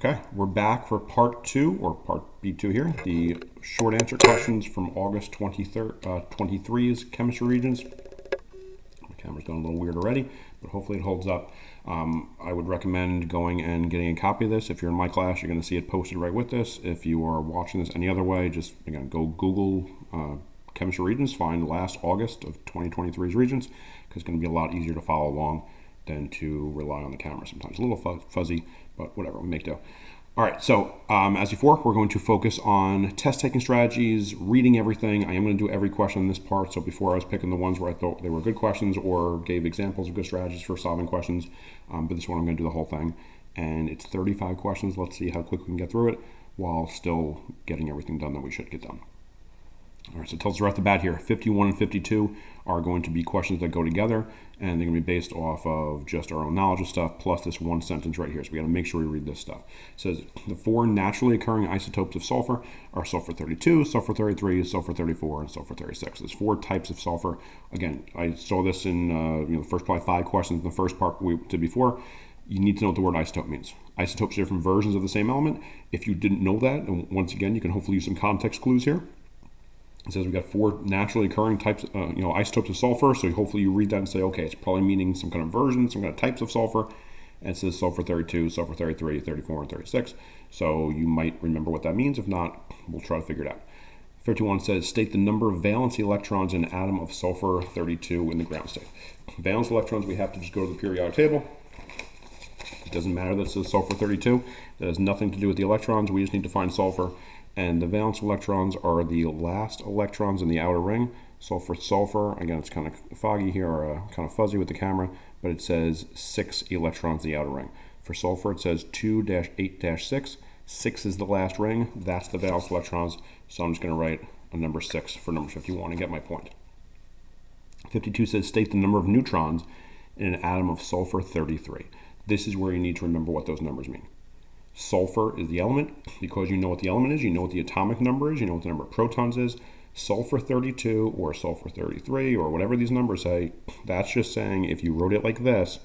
Okay, we're back for part 2, or part B2 here, the short answer questions from August 23's Chemistry Regents. My camera's going a little weird already, but hopefully it holds up. I would recommend going and getting a copy of this. If you're in my class, you're going to see it posted right with this. If you are watching this any other way, just, again, go Google Chemistry Regents, find last August of 2023's Regents, because it's going to be a lot easier to follow along than to rely on the camera sometimes. A little fuzzy, but whatever, we make do. All right, so as before, we're going to focus on test-taking strategies, reading everything. I am going to do every question in this part, so before I was picking the ones where I thought they were good questions or gave examples of good strategies for solving questions, but this one I'm going to do the whole thing. And it's 35 questions. Let's see how quick we can get through it while still getting everything done that we should get done. All right, so it tells us right off the bat here, 51 and 52 are going to be questions that go together, and they're going to be based off of just our own knowledge of stuff, plus this one sentence right here. So we got to make sure we read this stuff. It says, the 4 naturally occurring isotopes of sulfur are sulfur 32, sulfur 33, sulfur 34, and sulfur 36. There's 4 types of sulfur. Again, I saw this in the first probably 5 questions in the first part we did before. You need to know what the word isotope means. Isotopes are different versions of the same element. If you didn't know that, and once again, you can hopefully use some context clues here. It says we've got 4 naturally occurring types, isotopes of sulfur. So hopefully you read that and say, okay, it's probably meaning some kind of version, some kind of types of sulfur. And it says sulfur 32, sulfur 33, 34, and 36. So you might remember what that means. If not, we'll try to figure it out. 51 says, state the number of valency electrons in an atom of sulfur 32 in the ground state. Valence electrons, we have to just go to the periodic table. It doesn't matter that it says sulfur 32. That has nothing to do with the electrons. We just need to find sulfur. And the valence electrons are the last electrons in the outer ring. Sulfur, again, it's kind of foggy here, or kind of fuzzy with the camera, but it says 6 electrons in the outer ring. For sulfur, it says 2-8-6. 6 is the last ring. That's the valence electrons. So I'm just going to write a number 6 for number 51 and get my point. 52 says, state the number of neutrons in an atom of sulfur 33. This is where you need to remember what those numbers mean. Sulfur is the element. Because you know what the element is, you know what the atomic number is, you know what the number of protons is. Sulfur 32 or sulfur 33 or whatever these numbers say, that's just saying if you wrote it like this,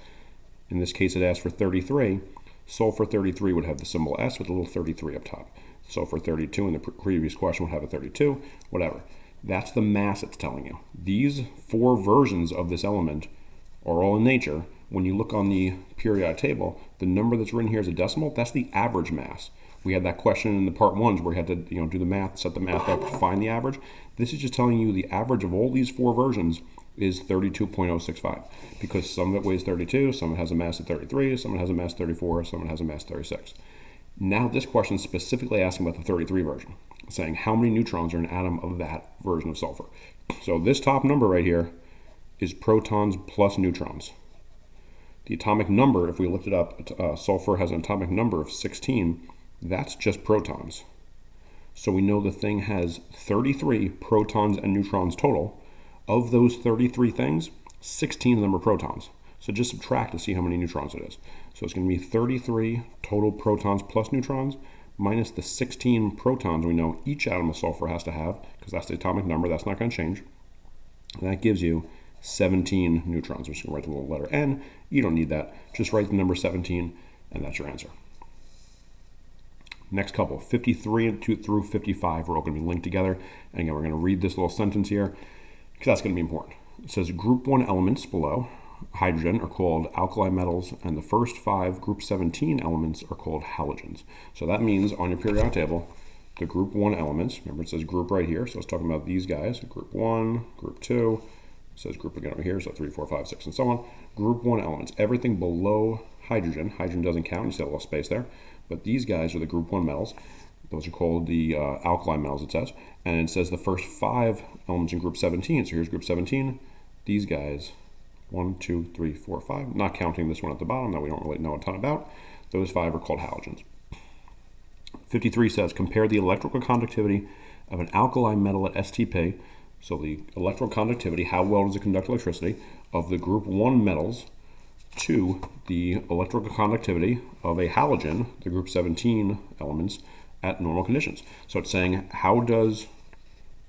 in this case it asks for 33, sulfur 33 would have the symbol S with a little 33 up top. Sulfur 32 in the previous question would have a 32, whatever. That's the mass it's telling you. These 4 versions of this element are all in nature. When you look on the periodic table, the number that's written here is a decimal. That's the average mass. We had that question in the part 1s where we had to do the math, set the math up to find the average. This is just telling you the average of all these 4 versions is 32.065 because some of it weighs 32, some of it has a mass of 33, some of it has a mass of 34, some of it has a mass of 36. Now this question is specifically asking about the 33 version, saying how many neutrons are in an atom of that version of sulfur. So this top number right here is protons plus neutrons. The atomic number, if we looked it up, sulfur has an atomic number of 16. That's just protons. So we know the thing has 33 protons and neutrons total. Of those 33 things, 16 of them are protons. So just subtract to see how many neutrons it is. So it's going to be 33 total protons plus neutrons minus the 16 protons we know each atom of sulfur has to have, because that's the atomic number. That's not going to change. And that gives you 17 neutrons. I'm just going to write the little letter N. You don't need that. Just write the number 17, and that's your answer. Next couple, 53 through 55, we're all going to be linked together. And again, we're going to read this little sentence here, because that's going to be important. It says group 1 elements below, hydrogen, are called alkali metals, and the first 5 group 17 elements are called halogens. So that means on your periodic table, the group 1 elements, remember it says group right here, so it's talking about these guys, group 1, group 2, says group again over here, so 3, 4, 5, 6, and so on. Group 1 elements, everything below hydrogen doesn't count, you see a little space there, but these guys are the group 1 metals. Those are called the alkali metals, it says. And it says the first 5 elements in group 17, so here's group 17. These guys, 1, 2, 3, 4, 5, not counting this one at the bottom that we don't really know a ton about. Those 5 are called halogens. 53 says, compare the electrical conductivity of an alkali metal at STP. So the electrical conductivity, how well does it conduct electricity, of the group 1 metals to the electrical conductivity of a halogen, the group 17 elements, at normal conditions. So it's saying, how does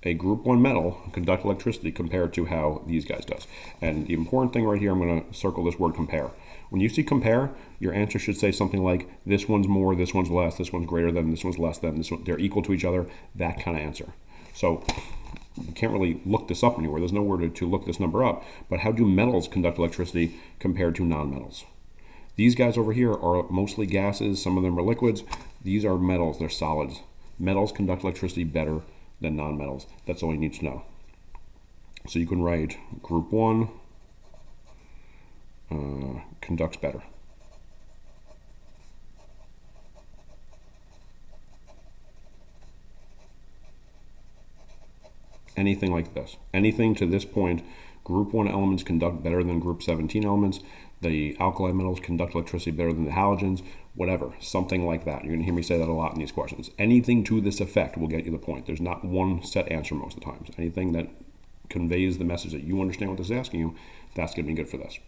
a group 1 metal conduct electricity compared to how these guys does? And the important thing right here, I'm going to circle this word compare. When you see compare, your answer should say something like, this one's more, this one's less, this one's greater than, this one's less than, this one, they're equal to each other, that kind of answer. So you can't really look this up anywhere. There's nowhere to look this number up. But how do metals conduct electricity compared to nonmetals? These guys over here are mostly gases. Some of them are liquids. These are metals. They're solids. Metals conduct electricity better than nonmetals. That's all you need to know. So you can write group 1 conducts better. Anything like this. Anything to this point, group 1 elements conduct better than group 17 elements. The alkali metals conduct electricity better than the halogens. Whatever. Something like that. You're going to hear me say that a lot in these questions. Anything to this effect will get you the point. There's not one set answer most of the times. Anything that conveys the message that you understand what this is asking you, that's going to be good for this.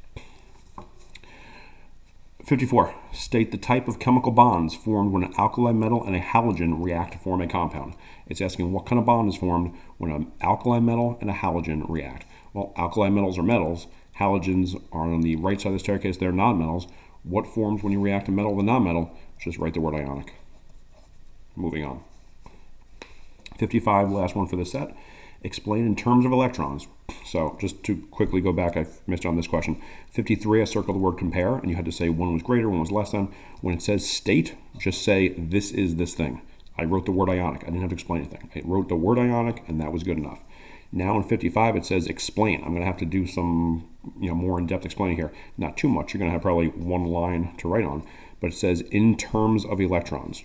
54. State the type of chemical bonds formed when an alkali metal and a halogen react to form a compound. It's asking what kind of bond is formed when an alkali metal and a halogen react. Well, alkali metals are metals. Halogens are on the right side of the staircase. They're nonmetals. What forms when you react a metal with a nonmetal? Just write the word ionic. Moving on. 55, last one for the set. Explain in terms of electrons. So just to quickly go back, I missed on this question. 53, I circled the word compare, and you had to say one was greater, one was less than. When it says state, just say this is this thing. I wrote the word ionic. I didn't have to explain anything. I wrote the word ionic, and that was good enough. Now in 55, it says explain. I'm going to have to do some more in-depth explaining here. Not too much. You're going to have probably one line to write on. But it says in terms of electrons.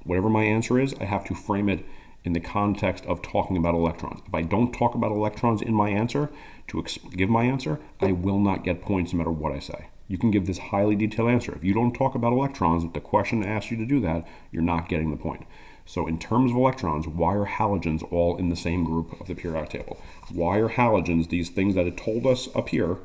Whatever my answer is, I have to frame it in the context of talking about electrons. If I don't talk about electrons in my answer, to give my answer, I will not get points no matter what I say. You can give this highly detailed answer. If you don't talk about electrons, if the question asks you to do that, you're not getting the point. So in terms of electrons, why are halogens all in the same group of the periodic table? Why are halogens, these things that it told us up here,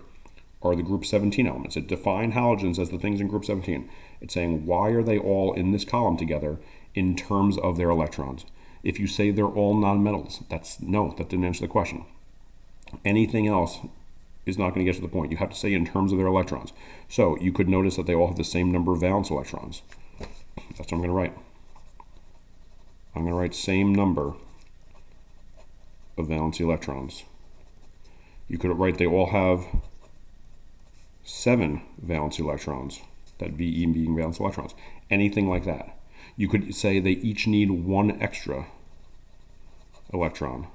are the group 17 elements? It defined halogens as the things in group 17. It's saying, why are they all in this column together in terms of their electrons? If you say they're all nonmetals, that didn't answer the question. Anything else is not going to get to the point. You have to say in terms of their electrons. So you could notice that they all have the same number of valence electrons. That's what I'm going to write. I'm going to write same number of valence electrons. You could write they all have 7 valence electrons, that VE being valence electrons. Anything like that. You could say they each need 1 extra electron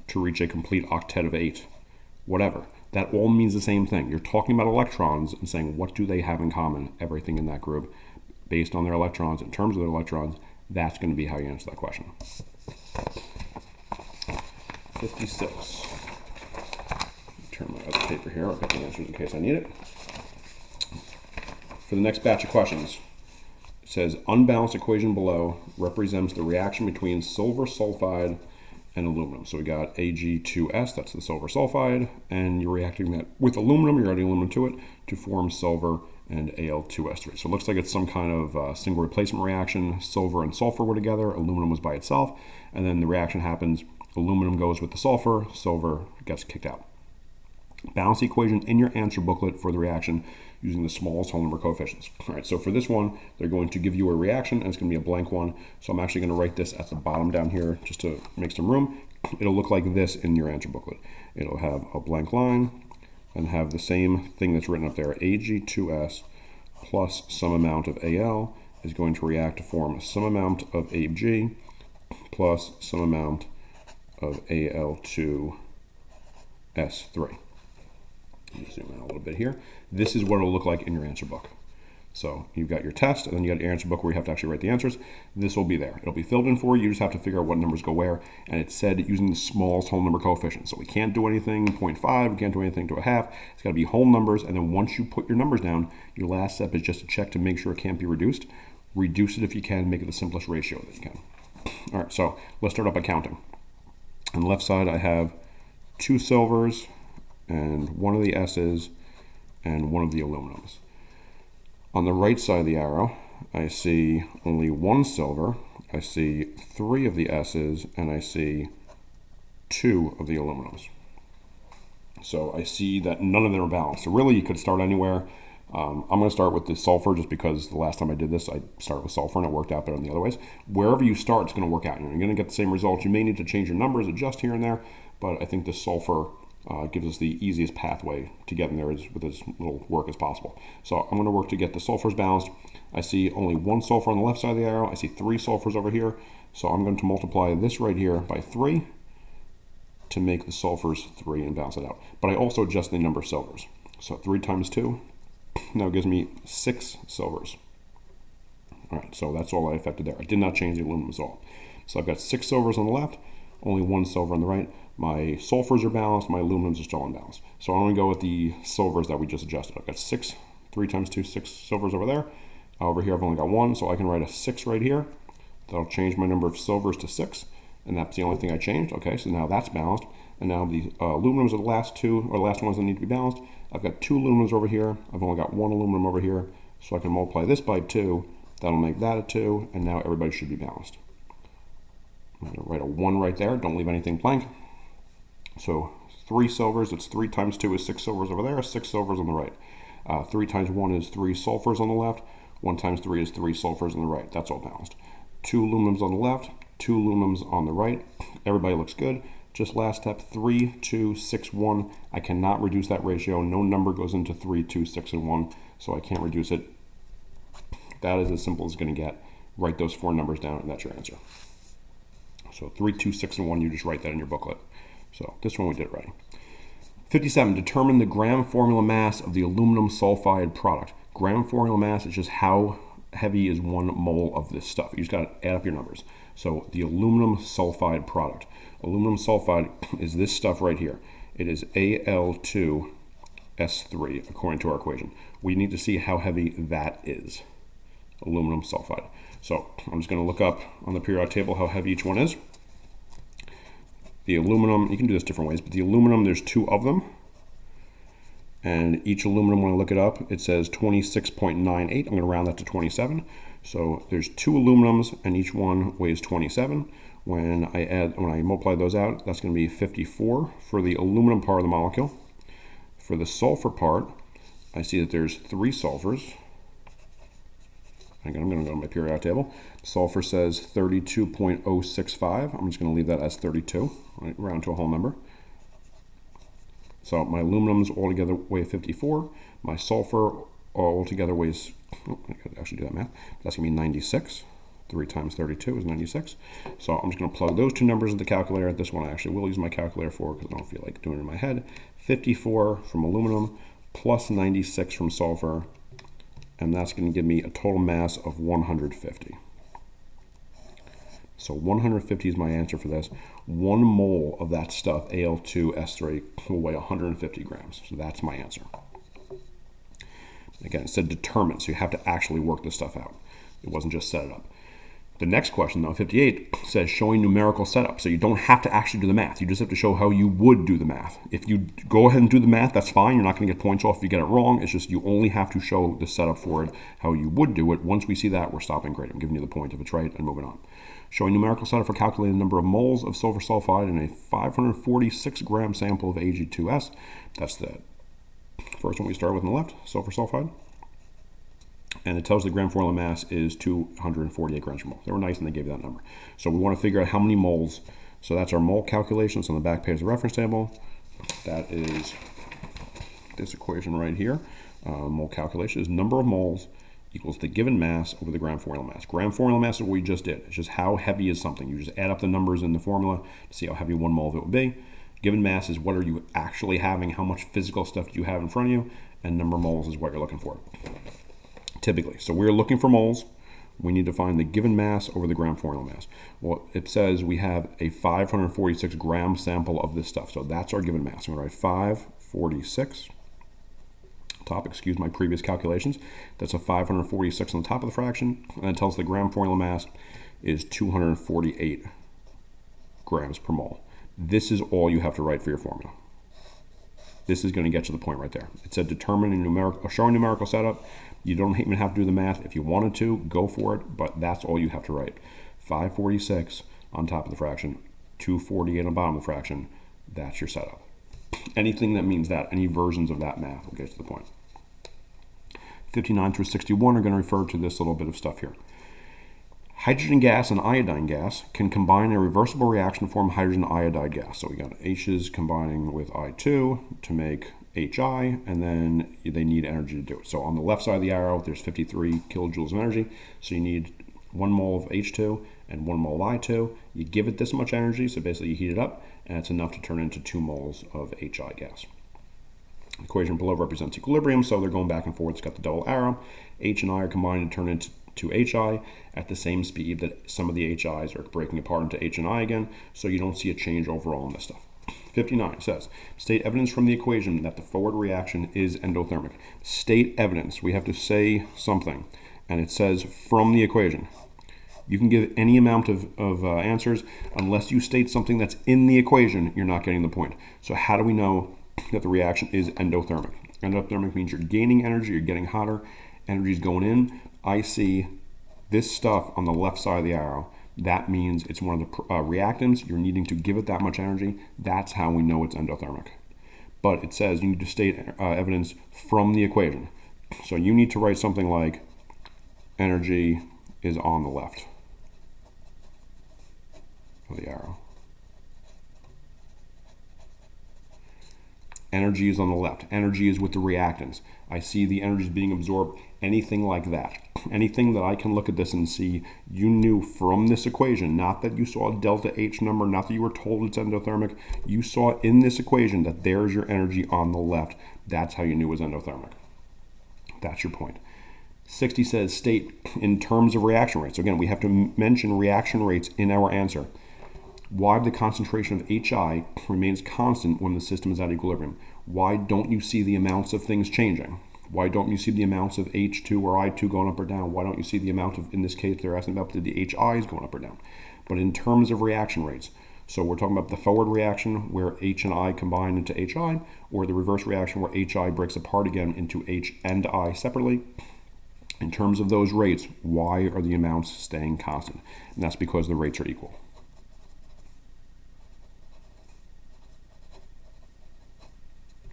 to reach a complete octet of 8. Whatever. That all means the same thing. You're talking about electrons and saying what do they have in common, everything in that group, based on their electrons, in terms of their electrons. That's going to be how you answer that question. 56. Turn my other paper here. I'll get the answers in case I need it. For the next batch of questions, it says unbalanced equation below represents the reaction between silver sulfide and aluminum. So we got Ag2S, that's the silver sulfide, and you're reacting that with aluminum, you're adding aluminum to it to form silver and Al2S3. So it looks like it's some kind of single replacement reaction. Silver and sulfur were together, aluminum was by itself, and then the reaction happens, aluminum goes with the sulfur, silver gets kicked out. Balance the equation in your answer booklet for the reaction using the smallest whole number coefficients. All right, so for this one, they're going to give you a reaction, and it's going to be a blank one. So I'm actually going to write this at the bottom down here just to make some room. It'll look like this in your answer booklet. It'll have a blank line and have the same thing that's written up there. Ag2S plus some amount of Al is going to react to form some amount of Ag plus some amount of Al2S3. Zoom out a little bit here. This is what it'll look like in your answer book. So you've got your test, and then you got your answer book where you have to actually write the answers. This will be there. It'll be filled in for you. You just have to figure out what numbers go where. And it's said using the smallest whole number coefficient. So we can't do anything 0.5. We can't do anything to a half. It's got to be whole numbers. And then once you put your numbers down, your last step is just to check to make sure it can't be reduced. Reduce it if you can. Make it the simplest ratio that you can. All right, so let's start out by counting. On the left side, I have 2 silvers and 1 of the S's and 1 of the aluminums. On the right side of the arrow, I see only 1 silver, I see 3 of the S's, and I see 2 of the aluminums. So I see that none of them are balanced. So really, you could start anywhere. I'm going to start with the sulfur just because the last time I did this, I started with sulfur and it worked out better than the other ways. Wherever you start, it's going to work out. You're going to get the same results. You may need to change your numbers, adjust here and there, but I think the sulfur gives us the easiest pathway to getting there with as little work as possible. So I'm going to work to get the sulfurs balanced. I see only one sulfur on the left side of the arrow. I see 3 sulfurs over here. So I'm going to multiply this right here by 3 to make the sulfurs 3 and balance it out. But I also adjust the number of silvers. So 3 times 2 now gives me 6 silvers. All right, so that's all I affected there. I did not change the aluminum at all. So I've got 6 silvers on the left, only 1 silver on the right. My sulfurs are balanced, my aluminums are still unbalanced. So I'm going to go with the silvers that we just adjusted. I've got 6, 3 times 2, 6 silvers over there. Over here I've only got 1, so I can write a 6 right here. That'll change my number of silvers to 6. And that's the only thing I changed. Okay, so now that's balanced. And now the aluminums are the last ones that need to be balanced. I've got 2 aluminums over here. I've only got 1 aluminum over here. So I can multiply this by 2. That'll make that a 2. And now everybody should be balanced. I'm going to write a 1 right there. Don't leave anything blank. So 3 silvers. It's 3 times 2 is 6 silvers over there. 6 silvers on the right. 3 times 1 is 3 sulfurs on the left. 1 times 3 is 3 sulfurs on the right. That's all balanced. 2 aluminums on the left. 2 aluminums on the right. Everybody looks good. Just last step, 3, 2, 6, 1. I cannot reduce that ratio. No number goes into 3, 2, 6, and 1, so I can't reduce it. That is as simple as it's going to get. Write those 4 numbers down, and that's your answer. So 3, 2, 6, and 1, you just write that in your booklet. So this one we did right. 57, determine the gram formula mass of the aluminum sulfide product. Gram formula mass is just how heavy is 1 mole of this stuff. You just got to add up your numbers. So the aluminum sulfide product. Aluminum sulfide is this stuff right here. It is Al2S3 according to our equation. We need to see how heavy that is. Aluminum sulfide. So I'm just going to look up on the periodic table how heavy each one is. The aluminum, you can do this different ways, but the aluminum, there's 2 of them. And each aluminum, when I look it up, it says 26.98. I'm going to round that to 27. So there's 2 aluminums, and each one weighs 27. When I multiply those out, that's going to be 54 for the aluminum part of the molecule. For the sulfur part, I see that there's 3 sulfurs. Again, I'm going to go to my periodic table. Sulfur says 32.065. I'm just going to leave that as 32, right, round to a whole number. So my aluminums altogether weigh 54. My sulfur altogether weighs, I could actually do that math. That's going to be 96. 3 times 32 is 96. So I'm just going to plug those 2 numbers into the calculator. This one I actually will use my calculator for because I don't feel like doing it in my head. 54 from aluminum plus 96 from sulfur. And that's going to give me a total mass of 150. So 150 is my answer for this. 1 mole of that stuff, Al2S3, will weigh 150 grams. So that's my answer. Again, it said determine, so you have to actually work this stuff out. It wasn't just set it up. The next question, though, 58, says showing numerical setup. So you don't have to actually do the math. You just have to show how you would do the math. If you go ahead and do the math, that's fine. You're not going to get points off if you get it wrong. It's just you only have to show the setup for it, how you would do it. Once we see that, we're stopping grade. I'm giving you the point if it's right and moving on. Showing numerical setup for calculating the number of moles of sulfur sulfide in a 546 gram sample of Ag2S. That's the first one we start with on the left, sulfur sulfide. And it tells the gram formula mass is 248 grams per mole. They were nice and they gave you that number. So we want to figure out how many moles. So that's our mole calculations on the back page of the reference table. That is this equation right here. Mole calculation is number of moles equals the given mass over the gram formula mass. Gram formula mass is what we just did. It's just how heavy is something. You just add up the numbers in the formula to see how heavy 1 mole of it would be. Given mass is what are you actually having, how much physical stuff do you have in front of you, and number of moles is what you're looking for. Typically. So we're looking for moles. We need to find the given mass over the gram formula mass. Well, it says we have a 546 gram sample of this stuff. So that's our given mass. I'm going to write 546. Top, excuse my previous calculations. That's a 546 on the top of the fraction. And it tells the gram formula mass is 248 grams per mole. This is all you have to write for your formula. This is going to get you the point right there. It said determine a numerical, showing numerical setup. You don't even have to do the math. If you wanted to, go for it, but that's all you have to write. 546 on top of the fraction, 248 on the bottom of the fraction. That's your setup. Anything that means that, any versions of that math will get to the point. 59 through 61 are going to refer to this little bit of stuff here. Hydrogen gas and iodine gas can combine in a reversible reaction to form hydrogen iodide gas. So we got H's combining with I2 to make HI, and then they need energy to do it. So on the left side of the arrow, there's 53 kilojoules of energy. So you need 1 mole of H2 and 1 mole of I2. You give it this much energy, so basically you heat it up, and it's enough to turn into 2 moles of HI gas. The equation below represents equilibrium, so they're going back and forth. It's got the double arrow. H and I are combined to turn into HI at the same speed that some of the HIs are breaking apart into H and I again, so you don't see a change overall in this stuff. 59 says, state evidence from the equation that the forward reaction is endothermic. State evidence. We have to say something, and it says from the equation. You can give any amount of answers. Unless you state something that's in the equation, you're not getting the point. So how do we know that the reaction is endothermic? Endothermic means you're gaining energy, you're getting hotter, energy is going in. I see this stuff on the left side of the arrow. That means it's one of the reactants. You're needing to give it that much energy. That's how we know it's endothermic. But it says you need to state evidence from the equation. So you need to write something like energy is on the left of the arrow. Energy is on the left. Energy is with the reactants. I see the energy is being absorbed. Anything like that. Anything that I can look at this and see you knew from this equation, not that you saw a delta H number, not that you were told it's endothermic. You saw in this equation that there's your energy on the left. That's how you knew it was endothermic. That's your point. 60 says state in terms of reaction rates. So again, we have to mention reaction rates in our answer. Why the concentration of HI remains constant when the system is at equilibrium? Why don't you see the amounts of things changing? Why don't you see the amounts of H2 or I2 going up or down? Why don't you see the amount of, in this case, they're asking about the HIs going up or down? But in terms of reaction rates, so we're talking about the forward reaction where H and I combine into HI, or the reverse reaction where HI breaks apart again into H and I separately. In terms of those rates, why are the amounts staying constant? And that's because the rates are equal.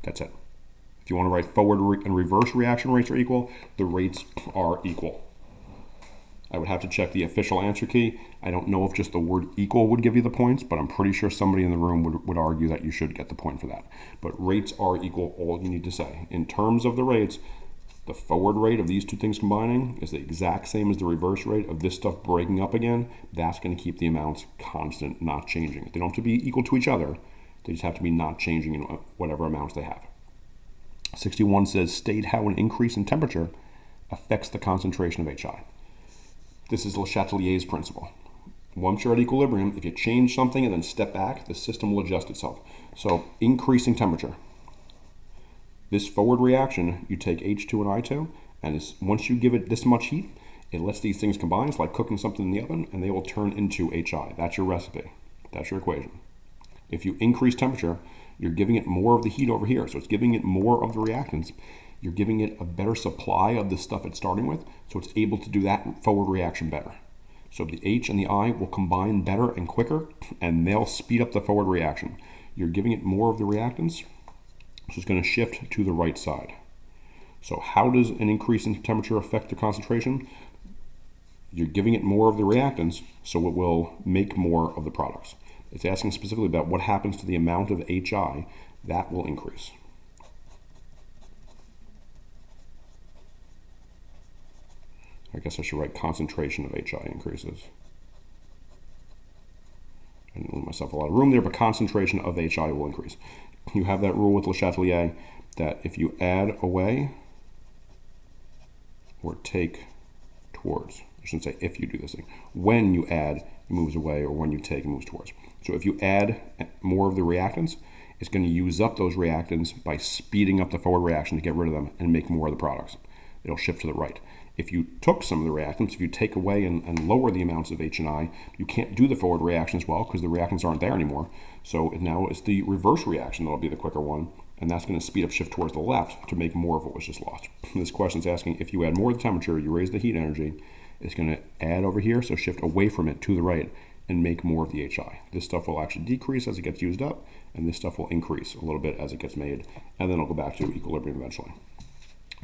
That's it. If you want to write forward and reverse reaction rates are equal, the rates are equal. I would have to check the official answer key. I don't know if just the word equal would give you the points, but I'm pretty sure somebody in the room would argue that you should get the point for that. But rates are equal, all you need to say. In terms of the rates, the forward rate of these two things combining is the exact same as the reverse rate of this stuff breaking up again. That's going to keep the amounts constant, not changing. They don't have to be equal to each other. They just have to be not changing in whatever amounts they have. 61 says, state how an increase in temperature affects the concentration of HI. This is Le Chatelier's principle. Once you're at equilibrium, if you change something and then step back, the system will adjust itself. So increasing temperature. This forward reaction, you take H2 and I2, and once you give it this much heat, it lets these things combine. It's like cooking something in the oven, and they will turn into HI. That's your recipe. That's your equation. If you increase temperature, you're giving it more of the heat over here. So it's giving it more of the reactants. You're giving it a better supply of the stuff it's starting with, so it's able to do that forward reaction better. So the H and the I will combine better and quicker, and they'll speed up the forward reaction. You're giving it more of the reactants, so it's going to shift to the right side. So how does an increase in temperature affect the concentration? You're giving it more of the reactants, so it will make more of the products. It's asking specifically about what happens to the amount of HI that will increase. I guess I should write concentration of HI increases. I didn't leave myself a lot of room there, but concentration of HI will increase. You have that rule with Le Chatelier that if you add away or take towards, I shouldn't say if you do this thing, when you add, it moves away, or when you take, it moves towards. So if you add more of the reactants, it's going to use up those reactants by speeding up the forward reaction to get rid of them and make more of the products. It'll shift to the right. If you took some of the reactants, if you take away and lower the amounts of H and I, you can't do the forward reaction as well because the reactants aren't there anymore. So now it's the reverse reaction that'll be the quicker one, and that's going to speed up, shift towards the left to make more of what was just lost. This question is asking if you add more of the temperature, you raise the heat energy, it's going to add over here, so shift away from it to the right. and make more of the HI. This stuff will actually decrease as it gets used up, and this stuff will increase a little bit as it gets made, and then it'll go back to equilibrium eventually.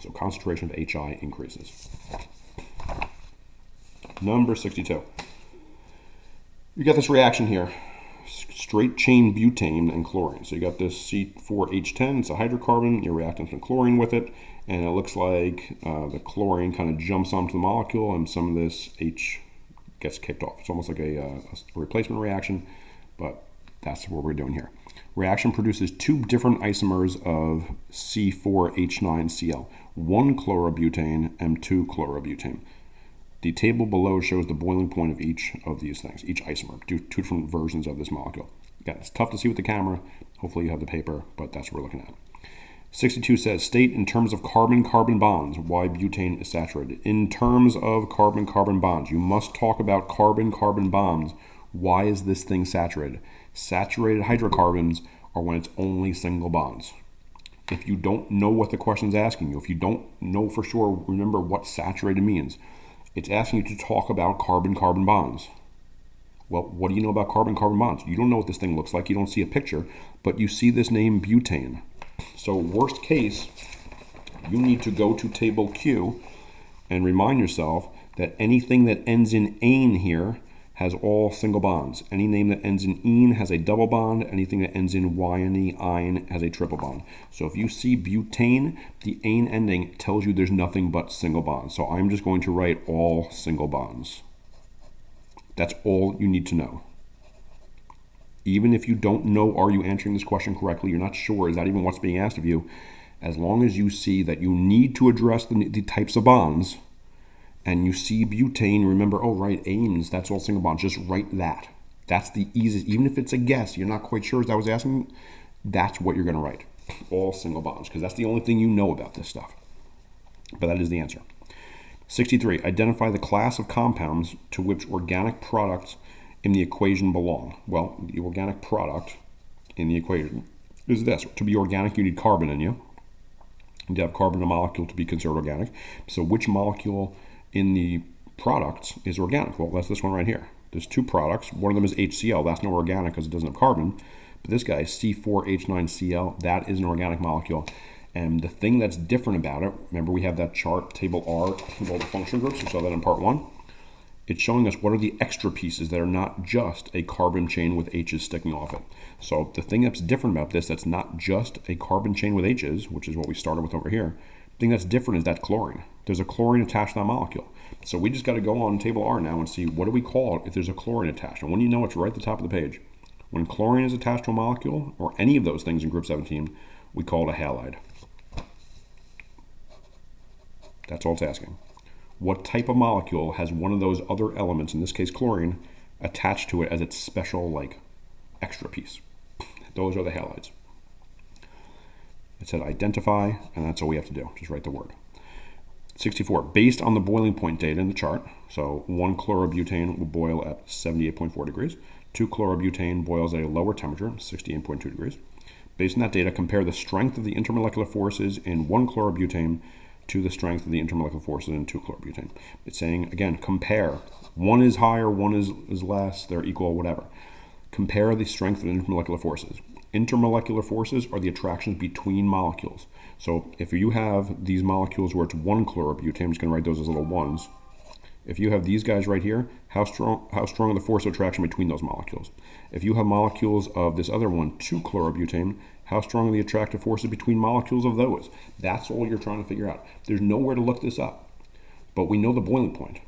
So concentration of HI increases. Number 62. You got this reaction here. Straight chain butane and chlorine. So you got this C4H10, it's a hydrocarbon, you're reacting some chlorine with it, and it looks like the chlorine kind of jumps onto the molecule and some of this H gets kicked off. It's almost like a replacement reaction, but that's what we're doing here. Reaction produces two different isomers of C4H9Cl, one chlorobutane and two chlorobutane. The table below shows the boiling point of each of these things, each isomer, two different versions of this molecule. Again, it's tough to see with the camera. Hopefully you have the paper, but that's what we're looking at. 62 says, state in terms of carbon-carbon bonds why butane is saturated. In terms of carbon-carbon bonds, you must talk about carbon-carbon bonds. Why is this thing saturated? Saturated hydrocarbons are when it's only single bonds. If you don't know what the question's asking you, if you don't know for sure, remember what saturated means. It's asking you to talk about carbon-carbon bonds. Well, what do you know about carbon-carbon bonds? You don't know what this thing looks like. You don't see a picture, but you see this name butane. So worst case, you need to go to table Q and remind yourself that anything that ends in ane here has all single bonds. Any name that ends in ene has a double bond. Anything that ends in ine has a triple bond. So if you see butane, the ane ending tells you there's nothing but single bonds. So I'm just going to write all single bonds. That's all you need to know. Even if you don't know, are you answering this question correctly? You're not sure, is that even what's being asked of you? As long as you see that you need to address the types of bonds, and you see butane, remember, oh, right, anes, that's all single bonds. Just write that. That's the easiest. Even if it's a guess, you're not quite sure as I was asking, that's what you're going to write. All single bonds, because that's the only thing you know about this stuff. But that is the answer. 63, identify the class of compounds to which organic products in the equation belong. Well, the organic product in the equation is this. To be organic, you need carbon in you. You have carbon in a molecule to be considered organic. So which molecule in the products is organic? Well, that's this one right here. There's two products. One of them is HCl. That's not organic because it doesn't have carbon. But this guy is C4H9Cl. That is an organic molecule. And the thing that's different about it, remember we have that chart, table R, of all the function groups. We saw that in part 1. It's showing us what are the extra pieces that are not just a carbon chain with H's sticking off it. So the thing that's different about this, that's not just a carbon chain with H's, which is what we started with over here. The thing that's different is that chlorine. There's a chlorine attached to that molecule. So we just got to go on table R now and see what do we call it if there's a chlorine attached. And when you know it's right at the top of the page. When chlorine is attached to a molecule, or any of those things in group 17, we call it a halide. That's all it's asking. What type of molecule has one of those other elements, in this case chlorine, attached to it as its special, like, extra piece? Those are the halides. It said identify, and that's all we have to do. Just write the word. 64. Based on the boiling point data in the chart, so 1 chlorobutane will boil at 78.4 degrees. 2 chlorobutane boils at a lower temperature, 68.2 degrees. Based on that data, compare the strength of the intermolecular forces in 1 chlorobutane to the strength of the intermolecular forces in 2 chlorobutane. It's saying, again, compare. One is higher, one is less, they're equal, whatever. Compare the strength of the intermolecular forces. Intermolecular forces are the attractions between molecules. So if you have these molecules where it's 1 chlorobutane, I'm just going to write those as little ones. If you have these guys right here, how strong are the force of attraction between those molecules? If you have molecules of this other one, 2 chlorobutane, how strong are the attractive forces between molecules of those? That's all you're trying to figure out. There's nowhere to look this up, but we know the boiling point.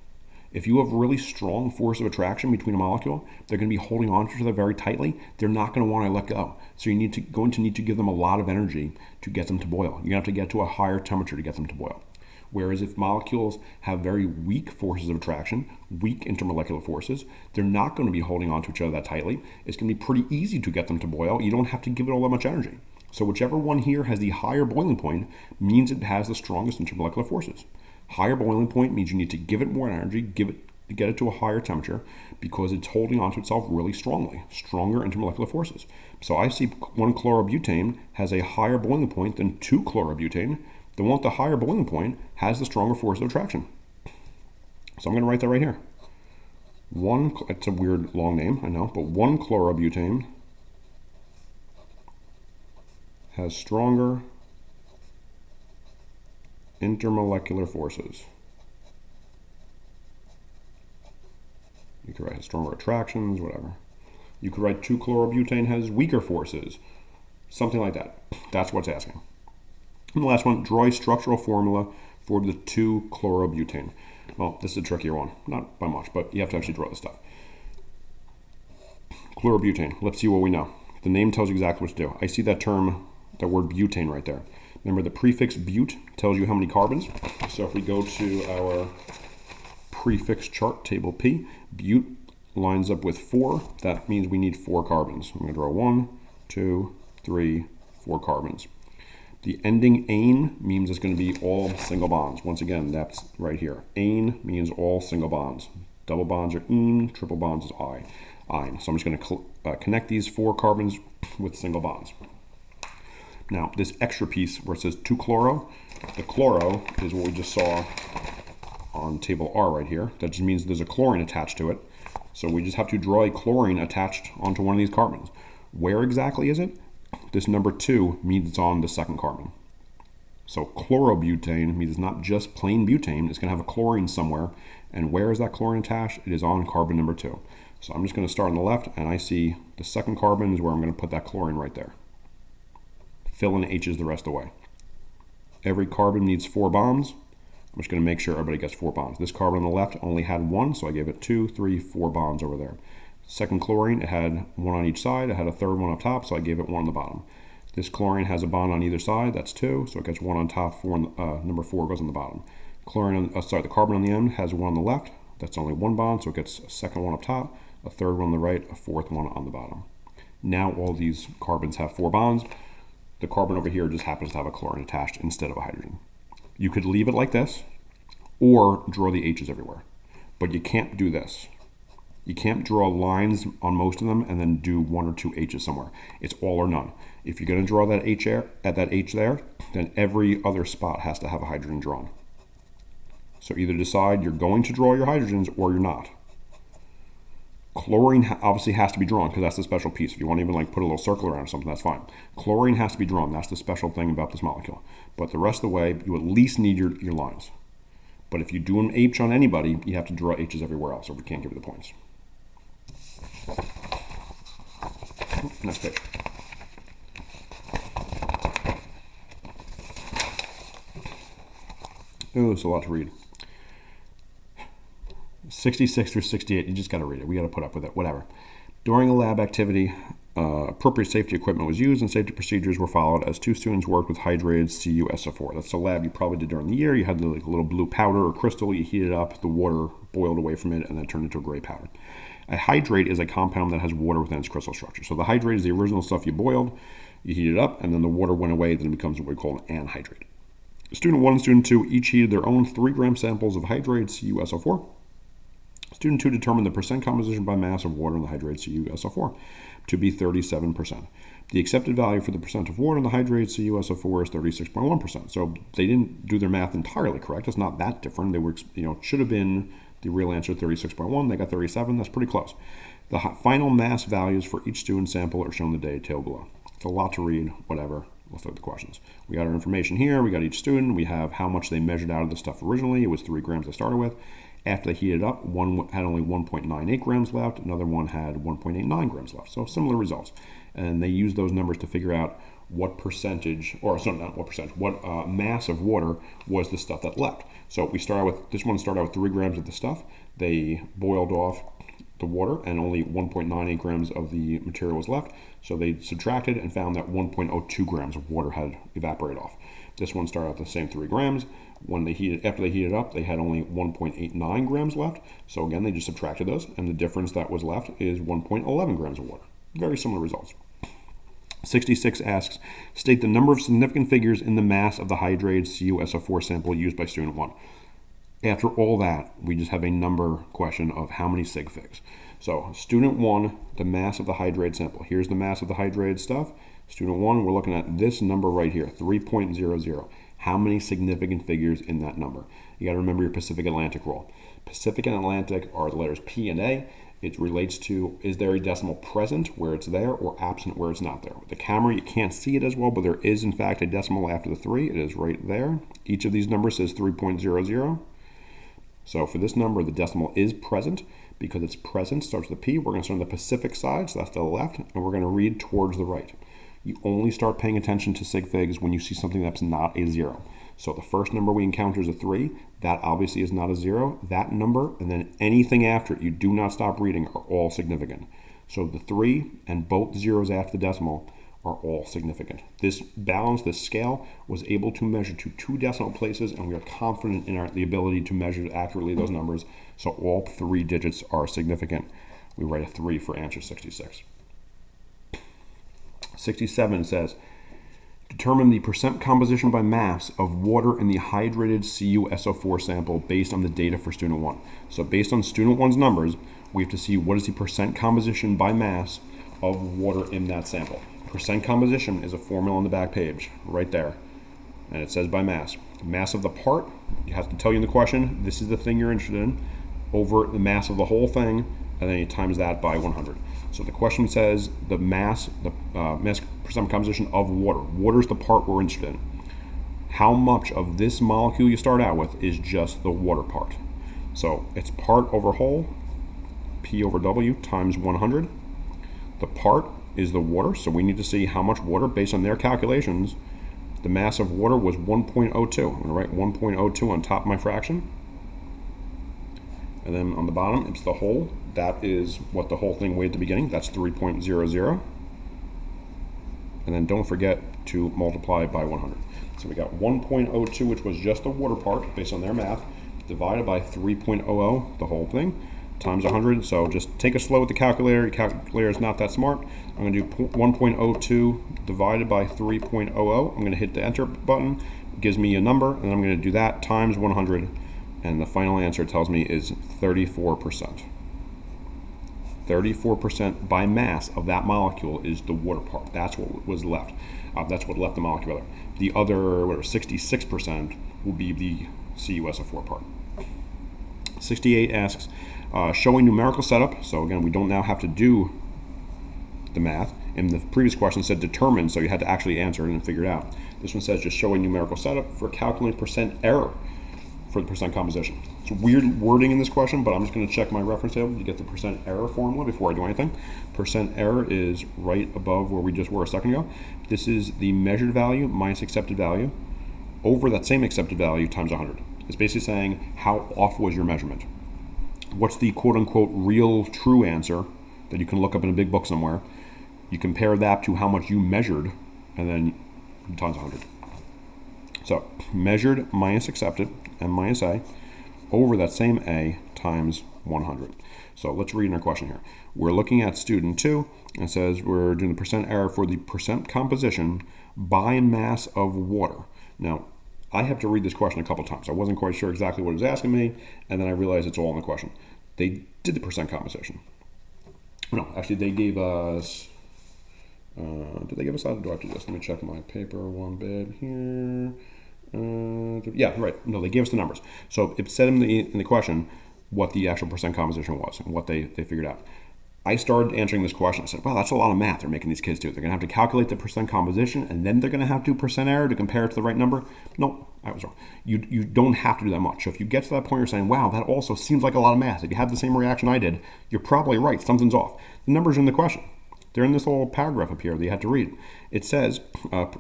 If you have really strong force of attraction between a molecule, they're going to be holding on to each other very tightly. They're not going to want to let go. So you're going to need to give them a lot of energy to get them to boil. You're going to have to get to a higher temperature to get them to boil. Whereas if molecules have very weak forces of attraction, weak intermolecular forces, they're not going to be holding on to each other that tightly. It's going to be pretty easy to get them to boil. You don't have to give it all that much energy. So whichever one here has the higher boiling point means it has the strongest intermolecular forces. Higher boiling point means you need to give it more energy, get it to a higher temperature because it's holding on to itself really strongly, stronger intermolecular forces. So I see 1 chlorobutane has a higher boiling point than 2 chlorobutane. The one with the higher boiling point has the stronger force of attraction. So I'm going to write that right here. It's a weird long name, I know, but 1-chlorobutane has stronger intermolecular forces. You could write stronger attractions, whatever. You could write 2-chlorobutane has weaker forces. Something like that. That's what's asking. And the last one, draw a structural formula for the 2-chlorobutane. Well, this is a trickier one. Not by much, but you have to actually draw this stuff. Chlorobutane. Let's see what we know. The name tells you exactly what to do. I see that term, that word butane right there. Remember, the prefix but tells you how many carbons. So if we go to our prefix chart, table P, but lines up with 4. That means we need 4 carbons. I'm going to draw 1, 2, 3, 4 carbons. The ending ane means it's going to be all single bonds. Once again, that's right here. Ane means all single bonds. Double bonds are ene, triple bonds is ine. So I'm just going to connect these 4 carbons with single bonds. Now, this extra piece where it says 2-chloro, the chloro is what we just saw on table R right here. That just means there's a chlorine attached to it. So we just have to draw a chlorine attached onto one of these carbons. Where exactly is it? This number 2 means it's on the second carbon. So chlorobutane means it's not just plain butane. It's going to have a chlorine somewhere. And where is that chlorine attached? It is on carbon number 2. So I'm just going to start on the left, and I see the second carbon is where I'm going to put that chlorine right there. Fill in H's the rest of the way. Every carbon needs 4 bonds. I'm just going to make sure everybody gets 4 bonds. This carbon on the left only had 1, so I gave it 2, 3, 4 bonds over there. Second chlorine, it had 1 on each side. It had a third one up top, so I gave it 1 on the bottom. This chlorine has a bond on either side. That's 2, so it gets 1 on top. Number 4 goes on the bottom. The carbon on the end has 1 on the left. That's only 1 bond, so it gets a second one up top, a third one on the right, a fourth one on the bottom. Now all these carbons have 4 bonds. The carbon over here just happens to have a chlorine attached instead of a hydrogen. You could leave it like this or draw the H's everywhere, but you can't do this. You can't draw lines on most of them and then do 1 or 2 H's somewhere. It's all or none. If you're going to draw that H there, then every other spot has to have a hydrogen drawn. So either decide you're going to draw your hydrogens or you're not. Chlorine obviously has to be drawn because that's the special piece. If you want to even like put a little circle around or something, that's fine. Chlorine has to be drawn. That's the special thing about this molecule. But the rest of the way, you at least need your lines. But if you do an H on anybody, you have to draw H's everywhere else, or we can't give you the points. Next page. Oh, it's a lot to read. 66 through 68, you just got to read it. We got to put up with it, whatever. During a lab activity, appropriate safety equipment was used and safety procedures were followed as 2 students worked with hydrated CuSO4. That's the lab you probably did during the year. You had a little blue powder or crystal, you heat it up, the water boiled away from it, and then turned into a gray powder. A hydrate is a compound that has water within its crystal structure. So the hydrate is the original stuff you boiled, you heat it up, and then the water went away, then it becomes what we call an anhydrate. Student 1 and student 2 each heated their own 3-gram samples of hydrated CuSO4. Student 2 determined the percent composition by mass of water in the hydrated CuSO4 to be 37%. The accepted value for the percent of water in the hydrated CuSO4 is 36.1%. So they didn't do their math entirely correct. It's not that different. They were, should have been the real answer 36.1. They got 37. That's pretty close. The final mass values for each student sample are shown in the data table below. It's a lot to read, whatever. Let's look at the questions. We got our information here. We got each student. We have how much they measured out of the stuff originally. It was 3 grams they started with. After they heated up, one had only 1.98 grams left. Another one had 1.89 grams left. So similar results. And they used those numbers to figure out what percentage, or sorry, not what percentage, what mass of water was the stuff that left. So we start out with, this one started out with 3 grams of the stuff. They boiled off the water and only 1.98 grams of the material was left. So they subtracted and found that 1.02 grams of water had evaporated off. This one started out the same 3 grams. After they heated up, they had only 1.89 grams left. So again, they just subtracted those, and the difference that was left is 1.11 grams of water. Very similar results. 66 asks, state the number of significant figures in the mass of the hydrated CuSO4 sample used by student 1. After all that, we just have a number question of how many sig figs. So student 1, the mass of the hydrated sample. Here's the mass of the hydrated stuff. Student 1, we're looking at this number right here, 3.00. how many significant figures in that number. You got to remember your Pacific Atlantic rule. Pacific and Atlantic are the letters P and A. It relates to, is there a decimal present where it's there or absent where it's not there? With the camera, you can't see it as well, but there is in fact a decimal after the 3. It is right there. Each of these numbers says 3.00. So for this number, the decimal is present. Because it's present, starts with a P. We're going to start on the Pacific side, so that's to the left, and we're going to read towards the right. You only start paying attention to sig figs when you see something that's not a 0. So the first number we encounter is a 3. That obviously is not a 0. That number, and then anything after it, you do not stop reading, are all significant. So the 3 and both zeros after the decimal are all significant. This balance, this scale, was able to measure to 2 decimal places, and we are confident in the ability to measure accurately those numbers. So all 3 digits are significant. We write a 3 for answer 66. 67 says, determine the percent composition by mass of water in the hydrated CuSO4 sample based on the data for student 1. So based on student 1's numbers, we have to see what is the percent composition by mass of water in that sample. Percent composition is a formula on the back page, right there. And it says by mass. Mass of the part, it has to tell you in the question, this is the thing you're interested in, over the mass of the whole thing, and then you times that by 100. So the question says the mass percent composition of water. Water is the part we're interested in. How much of this molecule you start out with is just the water part? So it's part over whole, P over W times 100. The part is the water, so we need to see how much water, based on their calculations, the mass of water was 1.02. I'm going to write 1.02 on top of my fraction. And then on the bottom, it's the whole. That is what the whole thing weighed at the beginning. That's 3.00. And then don't forget to multiply by 100. So we got 1.02, which was just the water part, based on their math, divided by 3.00, the whole thing, times 100. So just take it slow with the calculator. Your calculator is not that smart. I'm going to do 1.02 divided by 3.00. I'm going to hit the enter button. It gives me a number, and I'm going to do that times 100. And the final answer tells me is 34%. 34% by mass of that molecule is the water part. That's what was left. That's what left the molecule there. The other, 66% will be the CuSO4 part. 68 asks, showing numerical setup. So again, we don't now have to do the math. In the previous question it said determine, so you had to actually answer it and figure it out. This one says just showing numerical setup for calculating percent error for the percent composition. It's weird wording in this question, but I'm just going to check my reference table to get the percent error formula before I do anything. Percent error is right above where we just were a second ago. This is the measured value minus accepted value over that same accepted value times 100. It's basically saying how off was your measurement. What's the quote-unquote real true answer that you can look up in a big book somewhere? You compare that to how much you measured, and then times 100. So measured minus accepted, M minus A, over that same A times 100. So let's read in our question here. We're looking at student 2, and it says we're doing the percent error for the percent composition by mass of water. Now, I have to read this question a couple times. I wasn't quite sure exactly what it was asking me, and then I realized it's all in the question. They did the percent composition. No, actually they gave us, did they give us that? Do I have to just, let me check my paper one bit here. Yeah, right. No, they gave us the numbers. So it said in the question what the actual percent composition was and what they figured out. I started answering this question. I said, wow, that's a lot of math they're making these kids do. They're going to have to calculate the percent composition, and then they're going to have to do percent error to compare it to the right number. No, I was wrong. You don't have to do that much. So if you get to that point, you're saying, wow, that also seems like a lot of math. If you have the same reaction I did, you're probably right. Something's off. The numbers are in the question. They're in this little paragraph up here that you had to read. It says,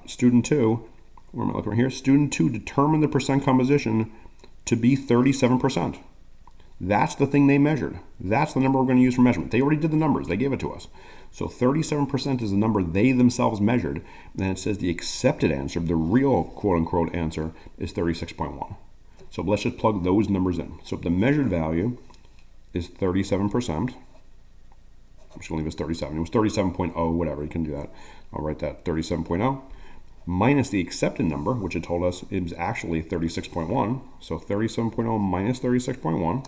student 2, where am I looking right here? Student 2 determined the percent composition to be 37%. That's the thing they measured. That's the number we're going to use for measurement. They already did the numbers. They gave it to us. So 37% is the number they themselves measured. And it says the accepted answer, the real quote-unquote answer, is 36.1. So let's just plug those numbers in. So if the measured value is 37%, I'm just going to leave it as 37. It was 37.0, whatever. You can do that. I'll write that 37.0. Minus the accepted number, which it told us it was actually 36.1. So 37.0 minus 36.1.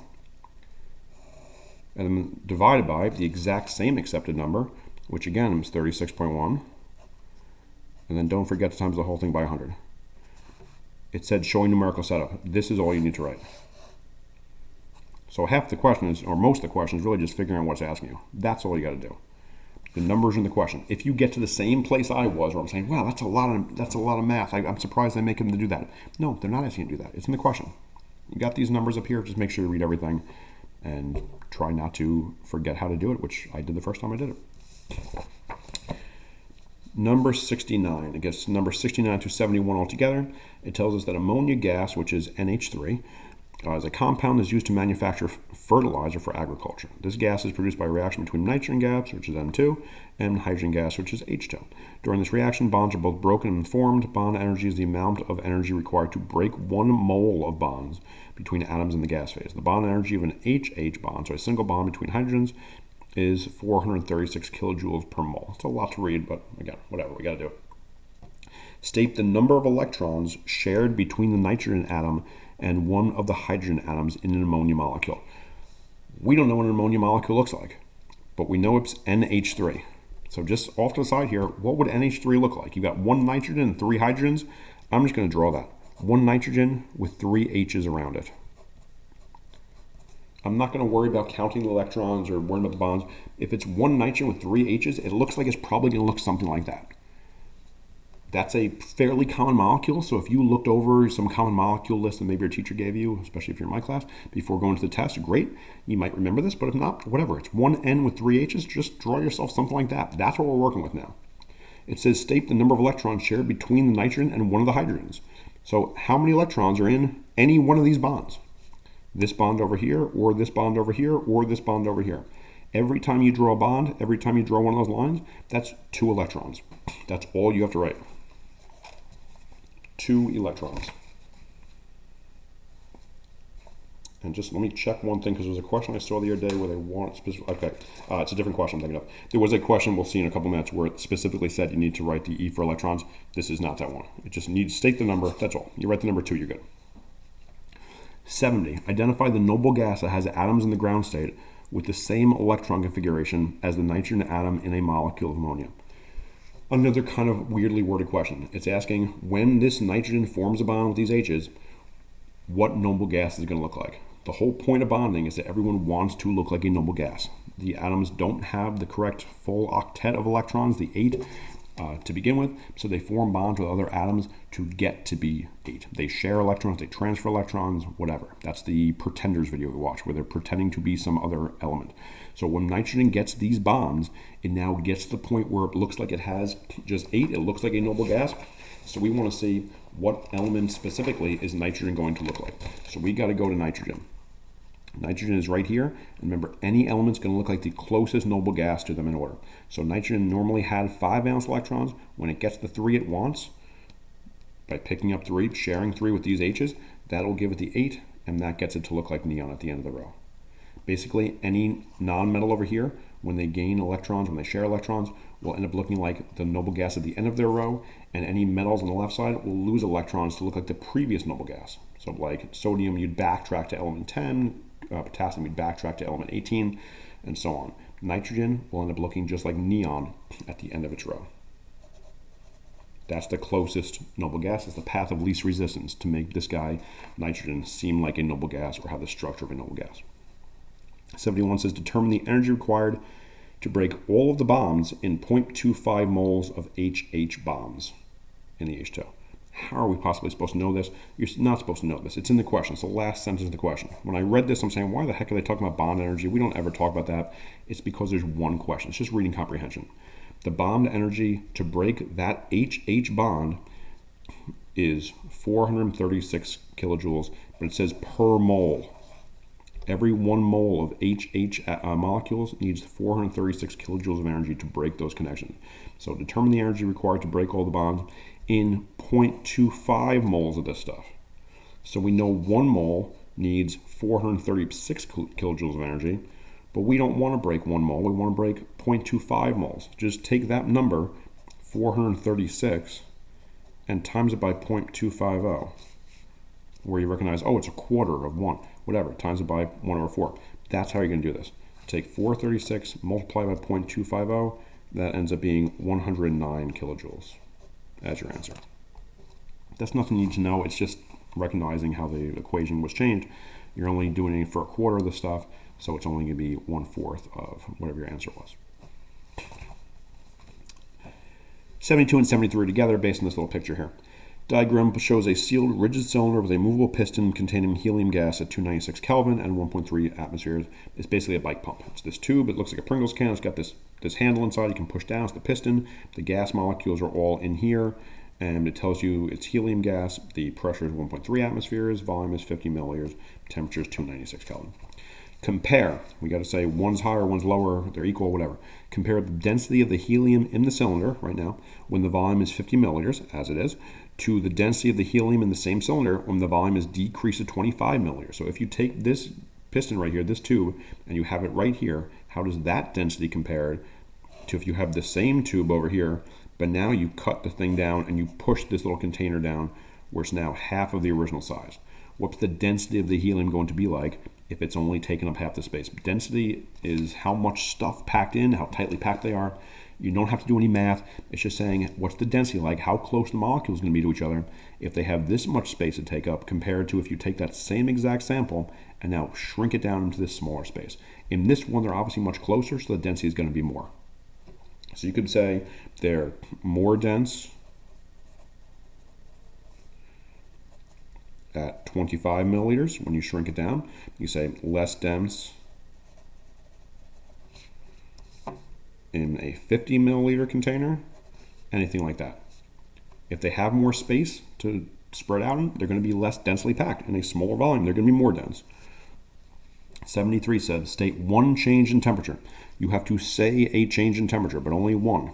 And then divided by the exact same accepted number, which again is 36.1. And then don't forget to times the whole thing by 100. It said showing numerical setup. This is all you need to write. So half the question is, or most of the question is really just figuring out what it's asking you. That's all you got to do. The numbers in the question. If you get to the same place I was, where I'm saying, wow, that's a lot of math. I'm surprised they make them to do that. No, they're not asking you to do that. It's in the question. You got these numbers up here. Just make sure you read everything and try not to forget how to do it, which I did the first time I did it. Number 69. It gets number 69 to 71 altogether. It tells us that ammonia gas, which is NH3, is a compound that's used to manufacture fertilizer for agriculture. This gas is produced by a reaction between nitrogen gas, which is N2, and hydrogen gas, which is H2. During this reaction, bonds are both broken and formed. Bond energy is the amount of energy required to break 1 mole of bonds between atoms in the gas phase. The bond energy of an HH bond, so a single bond between hydrogens, is 436 kilojoules per mole. It's a lot to read, but again, whatever, we got to do it. State the number of electrons shared between the nitrogen atom and one of the hydrogen atoms in an ammonia molecule. We don't know what an ammonia molecule looks like, but we know it's NH3. So just off to the side here, what would NH3 look like? You've got 1 nitrogen and 3 hydrogens. I'm just going to draw that. 1 nitrogen with 3 H's around it. I'm not going to worry about counting the electrons or worrying about the bonds. If it's 1 nitrogen with 3 H's, it looks like it's probably going to look something like that. That's a fairly common molecule, so if you looked over some common molecule list that maybe your teacher gave you, especially if you're in my class, before going to the test, great, you might remember this, but if not, whatever. It's 1 N with 3 H's, just draw yourself something like that. That's what we're working with now. It says state the number of electrons shared between the nitrogen and one of the hydrogens. So how many electrons are in any one of these bonds? This bond over here, or this bond over here, or this bond over here. Every time you draw a bond, every time you draw one of those lines, that's 2 electrons. That's all you have to write. 2 electrons. And just let me check one thing, because there was a question I saw the other day where they want specific. Okay, it's a different question I'm thinking of. There was a question we'll see in a couple minutes where it specifically said you need to write the E for electrons. This is not that one. It just needs to state the number. That's all. You write the number 2, you're good. 70. Identify the noble gas that has atoms in the ground state with the same electron configuration as the nitrogen atom in a molecule of ammonia. Another kind of weirdly worded question. It's asking, when this nitrogen forms a bond with these H's, what noble gas is going to look like? The whole point of bonding is that everyone wants to look like a noble gas. The atoms don't have the correct full octet of electrons, the 8, to begin with, so they form bonds with other atoms to get to be 8. They share electrons, they transfer electrons, whatever. That's the pretenders video we watch, where they're pretending to be some other element. So when nitrogen gets these bonds, it now gets to the point where it looks like it has just 8. It looks like a noble gas. So we want to see what element specifically is nitrogen going to look like. So we got to go to nitrogen. Nitrogen is right here. And remember, any element's going to look like the closest noble gas to them in order. So nitrogen normally had 5 valence electrons. When it gets the 3 it wants, by picking up 3, sharing 3 with these H's, that'll give it the 8, and that gets it to look like neon at the end of the row. Basically, any non-metal over here, when they gain electrons, when they share electrons, will end up looking like the noble gas at the end of their row, and any metals on the left side will lose electrons to look like the previous noble gas. So like sodium, you'd backtrack to element 10, potassium, you'd backtrack to element 18, and so on. Nitrogen will end up looking just like neon at the end of its row. That's the closest noble gas. It's the path of least resistance to make this guy, nitrogen, seem like a noble gas or have the structure of a noble gas. 71 says determine the energy required to break all of the bonds in 0.25 moles of HH bonds in the H2. How are we possibly supposed to know this? You're not supposed to know this. It's in the question. It's the last sentence of the question. When I read this, I'm saying, why the heck are they talking about bond energy? We don't ever talk about that. It's because there's one question. It's just reading comprehension. The bond energy to break that HH bond is 436 kilojoules, but it says per mole. Every 1 mole of HH molecules needs 436 kilojoules of energy to break those connections. So determine the energy required to break all the bonds in 0.25 moles of this stuff. So we know 1 mole needs 436 kilojoules of energy, but we don't want to break 1 mole. We want to break 0.25 moles. Just take that number, 436, and times it by 0.250, where you recognize, oh, it's a quarter of 1. Whatever, times it by 1 over 4. That's how you're going to do this. Take 436, multiply by 0.250, that ends up being 109 kilojoules as your answer. That's nothing you need to know. It's just recognizing how the equation was changed. You're only doing it for a quarter of the stuff, so it's only going to be 1/4 of whatever your answer was. 72 and 73 together based on this little picture here. Diagram shows a sealed rigid cylinder with a movable piston containing helium gas at 296 Kelvin and 1.3 atmospheres. It's basically a bike pump. It's this tube. It looks like a Pringles can. It's got this handle inside you can push down. It's the piston. The gas molecules are all in here, and it tells you it's helium gas. The pressure is 1.3 atmospheres. Volume is 50 milliliters. Temperature is 296 Kelvin. Compare. We got to say one's higher, one's lower. They're equal, whatever. Compare the density of the helium in the cylinder right now when the volume is 50 milliliters, as it is, to the density of the helium in the same cylinder when the volume is decreased to 25 milliliters. So if you take this piston right here, this tube, and you have it right here, how does that density compare to if you have the same tube over here, but now you cut the thing down and you push this little container down where it's now half of the original size? What's the density of the helium going to be like if it's only taken up half the space? Density is how much stuff packed in, how tightly packed they are. You don't have to do any math. It's just saying what's the density like, how close the molecules are going to be to each other if they have this much space to take up compared to if you take that same exact sample and now shrink it down into this smaller space. In this one, they're obviously much closer, so the density is going to be more. So you could say they're more dense at 25 milliliters when you shrink it down. You say less dense in a 50 milliliter container, anything like that. If they have more space to spread out in, they're going to be less densely packed. In a smaller volume, they're going to be more dense. 73 said, state one change in temperature. You have to say a change in temperature, but only one.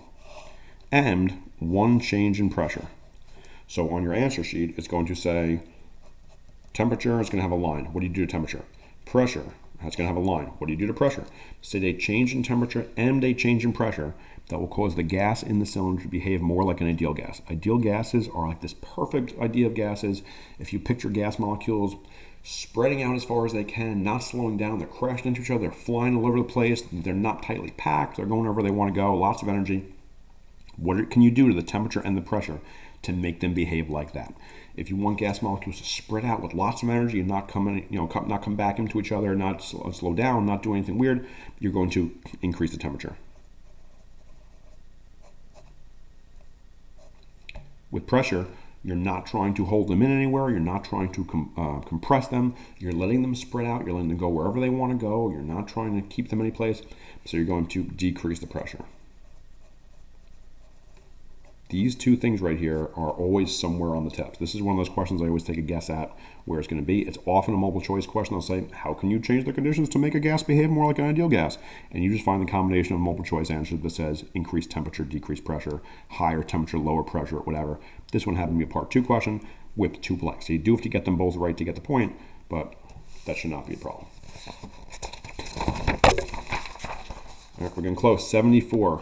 And one change in pressure. So on your answer sheet, it's going to say temperature is going to have a line. What do you do to temperature? Pressure. It's going to have a line. What do you do to pressure? State a change in temperature and a change in pressure that will cause the gas in the cylinder to behave more like an ideal gas. Ideal gases are like this perfect idea of gases. If you picture gas molecules spreading out as far as they can, not slowing down, they're crashing into each other, they're flying all over the place, they're not tightly packed, they're going wherever they want to go, lots of energy. What can you do to the temperature and the pressure to make them behave like that? If you want gas molecules to spread out with lots of energy and not come back into each other, not slow down, not do anything weird, you're going to increase the temperature. With pressure, you're not trying to hold them in anywhere. You're not trying to compress them. You're letting them spread out. You're letting them go wherever they want to go. You're not trying to keep them any place. So you're going to decrease the pressure. These two things right here are always somewhere on the test. This is one of those questions I always take a guess at where it's going to be. It's often a multiple choice question. I'll say, how can you change the conditions to make a gas behave more like an ideal gas? And you just find the combination of multiple choice answers that says increased temperature, decreased pressure, higher temperature, lower pressure, whatever. This one happened to be a part 2 question with 2 blanks. So you do have to get them both right to get the point, but that should not be a problem. All right, we're getting close. 74.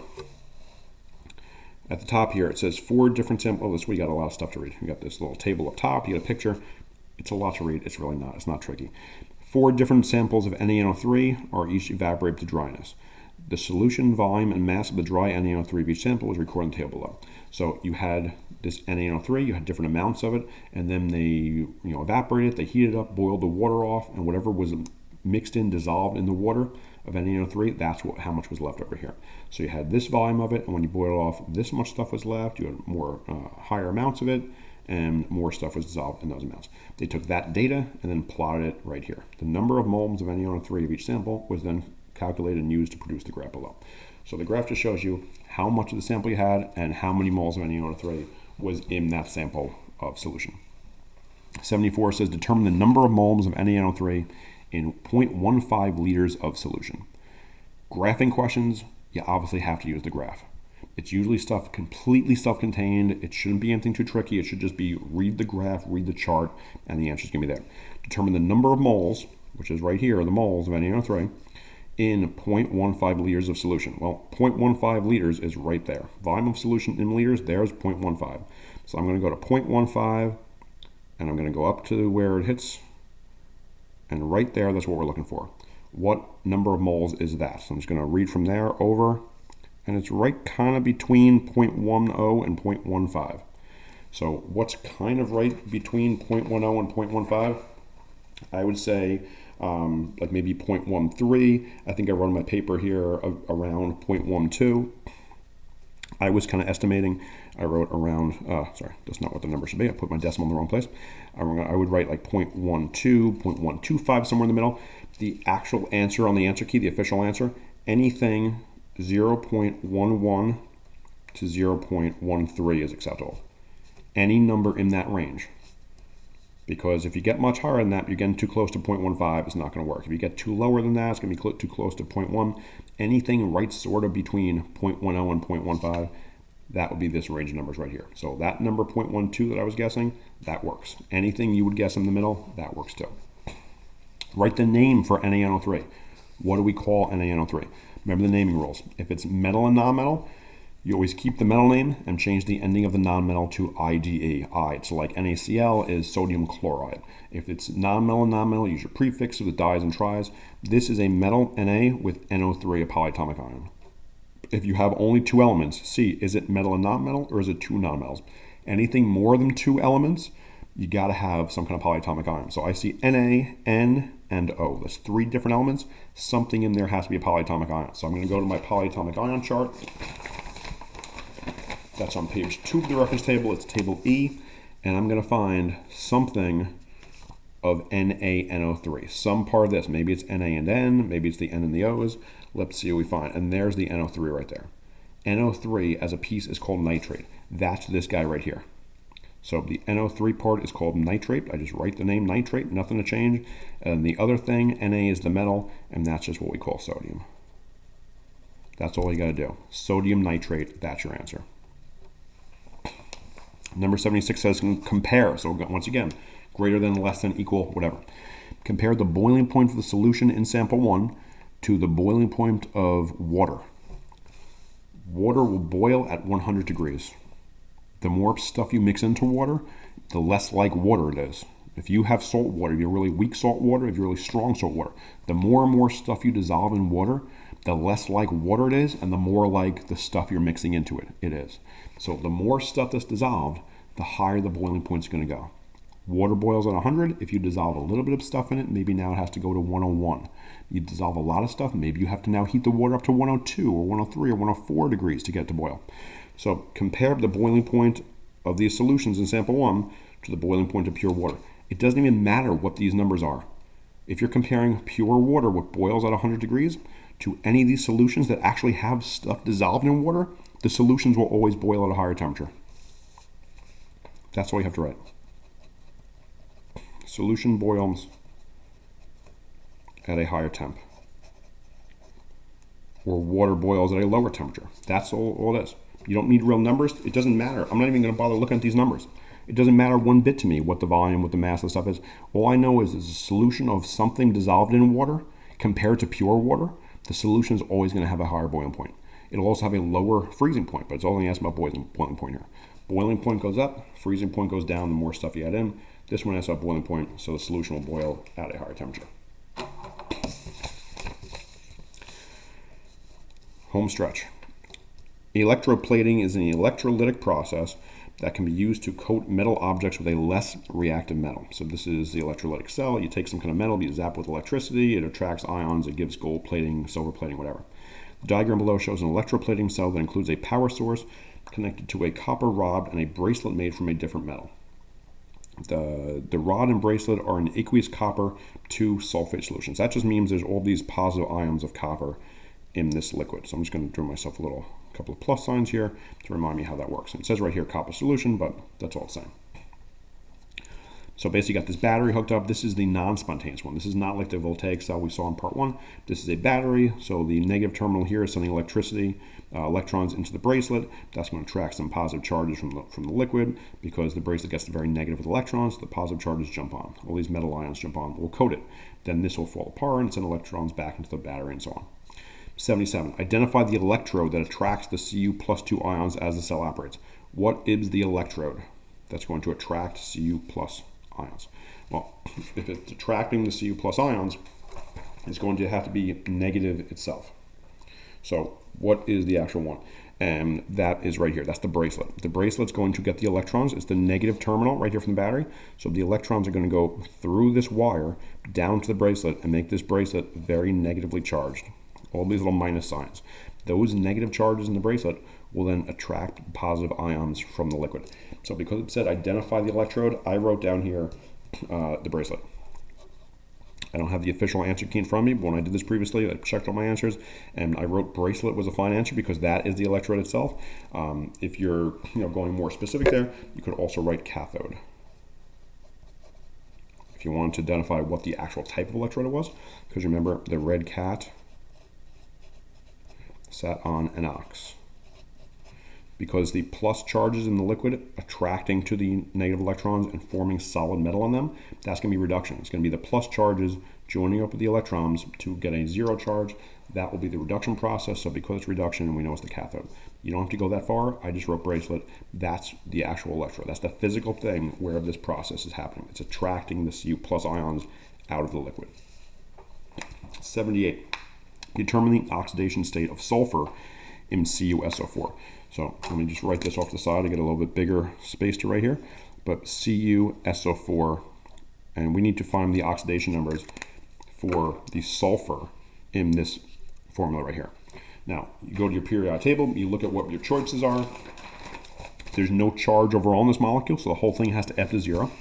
At the top here, it says 4 different samples. Oh, this we got a lot of stuff to read. You got this little table up top. You got a picture. It's a lot to read. It's really not. It's not tricky. 4 different samples of NaNO3 are each evaporated to dryness. The solution volume and mass of the dry NaNO3 of each sample is recorded in the table below. So you had this NaNO3. You had different amounts of it, and then they evaporated it. They heated it up, boiled the water off, and whatever was mixed in, dissolved in the water of NaNO3, that's how much was left over here. So you had this volume of it, and when you boiled it off, this much stuff was left. You had more higher amounts of it, and more stuff was dissolved in those amounts. They took that data and then plotted it right here. The number of moles of NaNO3 of each sample was then calculated and used to produce the graph below. So the graph just shows you how much of the sample you had and how many moles of NaNO3 was in that sample of solution. 74 says determine the number of moles of NaNO3 in 0.15 liters of solution. Graphing questions, you obviously have to use the graph. It's usually stuff completely self-contained. It shouldn't be anything too tricky. It should just be read the graph, read the chart, and the answer's going to be there. Determine the number of moles, which is right here, the moles of NaNO3, in 0.15 liters of solution. Well, 0.15 liters is right there. Volume of solution in liters, there's 0.15. So I'm going to go to 0.15, and I'm going to go up to where it hits. And right there, that's what we're looking for. What number of moles is that? So I'm just going to read from there over, and it's right kind of between 0.10 and 0.15. So what's kind of right between 0.10 and 0.15? I would say like maybe 0.13. I think I wrote in my paper here around 0.12. I was kind of estimating. I wrote around, sorry, that's not what the number should be. I put my decimal in the wrong place. I would write like 0.12, 0.125, somewhere in the middle. The actual answer on the answer key, the official answer, anything 0.11 to 0.13 is acceptable. Any number in that range. Because if you get much higher than that, you're getting too close to 0.15, it's not going to work. If you get too lower than that, it's going to be too close to 0.1. Anything right sort of between 0.10 and 0.15, that would be this range of numbers right here. So that number 0.12 that I was guessing, that works. Anything you would guess in the middle, that works too. Write the name for NaNO3. What do we call NaNO3? Remember the naming rules. If it's metal and non-metal, you always keep the metal name and change the ending of the non-metal to IGE. So like NaCl is sodium chloride. If it's non-metal and non-metal, use your prefix with dies and tries. This is a metal Na with NO3, a polyatomic ion. If you have only two elements, see, is it metal and non-metal or is it two non-metals? Anything more than two elements, you got to have some kind of polyatomic ion. So I see Na, N, and O. That's three different elements. Something in there has to be a polyatomic ion. So I'm going to go to my polyatomic ion chart. That's on page 2 of the reference table. It's table E. And I'm going to find something of NaNO3. Some part of this. Maybe it's Na and N. Maybe it's the N and the O's. Let's see what we find. And there's the NO3 right there. NO3 as a piece is called nitrate. That's this guy right here. So the NO3 part is called nitrate. I just write the name nitrate, nothing to change. And the other thing, Na is the metal, and that's just what we call sodium. That's all you got to do. Sodium nitrate, that's your answer. Number 76 says compare. So once again, greater than, less than, equal, whatever. Compare the boiling point of the solution in sample 1 to the boiling point of water. Water will boil at 100 degrees. The more stuff you mix into water, the less like water it is. If you have salt water, if you're really weak salt water, if you're really strong salt water, the more and more stuff you dissolve in water, the less like water it is, and the more like the stuff you're mixing into it is. So the more stuff that's dissolved, the higher the boiling point is going to go. Water boils at 100. If you dissolve a little bit of stuff in it, maybe now it has to go to 101. You dissolve a lot of stuff, maybe you have to now heat the water up to 102 or 103 or 104 degrees to get it to boil. So compare the boiling point of these solutions in sample 1 to the boiling point of pure water. It doesn't even matter what these numbers are. If you're comparing pure water, what boils at 100 degrees, to any of these solutions that actually have stuff dissolved in water, the solutions will always boil at a higher temperature. That's all you have to write. Solution boils at a higher temp. Or water boils at a lower temperature. That's all it is. You don't need real numbers. It doesn't matter. I'm not even going to bother looking at these numbers. It doesn't matter one bit to me what the volume, what the mass of the stuff is. All I know is a solution of something dissolved in water compared to pure water. The solution is always going to have a higher boiling point. It'll also have a lower freezing point, but it's only asking about boiling point here. Boiling point goes up, freezing point goes down the more stuff you add in. This one asks about boiling point, so the solution will boil at a higher temperature. Home stretch. Electroplating is an electrolytic process that can be used to coat metal objects with a less reactive metal. So this is the electrolytic cell. You take some kind of metal, you zap with electricity, it attracts ions, it gives gold plating, silver plating, whatever. The diagram below shows an electroplating cell that includes a power source connected to a copper rod and a bracelet made from a different metal. The rod and bracelet are in aqueous copper 2 sulfate solutions. That just means there's all these positive ions of copper in this liquid. So I'm just going to draw myself a couple of plus signs here to remind me how that works. And it says right here copper solution, but that's all it's saying. So basically you got this battery hooked up. This is the non-spontaneous one. This is not like the voltaic cell we saw in part 1. This is a battery. So the negative terminal here is sending electricity, electrons into the bracelet. That's going to attract some positive charges from the liquid because the bracelet gets the very negative with electrons. The positive charges jump on. All these metal ions jump on. We'll coat it. Then this will fall apart and send electrons back into the battery and so on. 77. Identify the electrode that attracts the Cu+2 ions as the cell operates. What is the electrode that's going to attract Cu+ ions? Well, if it's attracting the Cu+ ions, it's going to have to be negative itself. So what is the actual one? And that is right here. That's the bracelet. The bracelet's going to get the electrons. It's the negative terminal right here from the battery. So the electrons are going to go through this wire down to the bracelet and make this bracelet very negatively charged. All these little minus signs. Those negative charges in the bracelet will then attract positive ions from the liquid. So because it said identify the electrode, I wrote down here the bracelet. I don't have the official answer key in front of me, but when I did this previously, I checked all my answers, and I wrote bracelet was a fine answer because that is the electrode itself. If you're going more specific there, you could also write cathode. If you wanted to identify what the actual type of electrode it was, because remember, the red cat sat on an ox. Because the plus charges in the liquid attracting to the negative electrons and forming solid metal on them, that's going to be reduction. It's going to be the plus charges joining up with the electrons to get a zero charge. That will be the reduction process. So because it's reduction, we know it's the cathode. You don't have to go that far. I just wrote bracelet. That's the actual electrode. That's the physical thing where this process is happening. It's attracting the Cu plus ions out of the liquid. 78. Determine the oxidation state of sulfur in CuSO4. So let me just write this off the side to get a little bit bigger space to write here. But CuSO4, and we need to find the oxidation numbers for the sulfur in this formula right here. Now, you go to your periodic table, you look at what your choices are. There's no charge overall in this molecule, so the whole thing has to F to 0.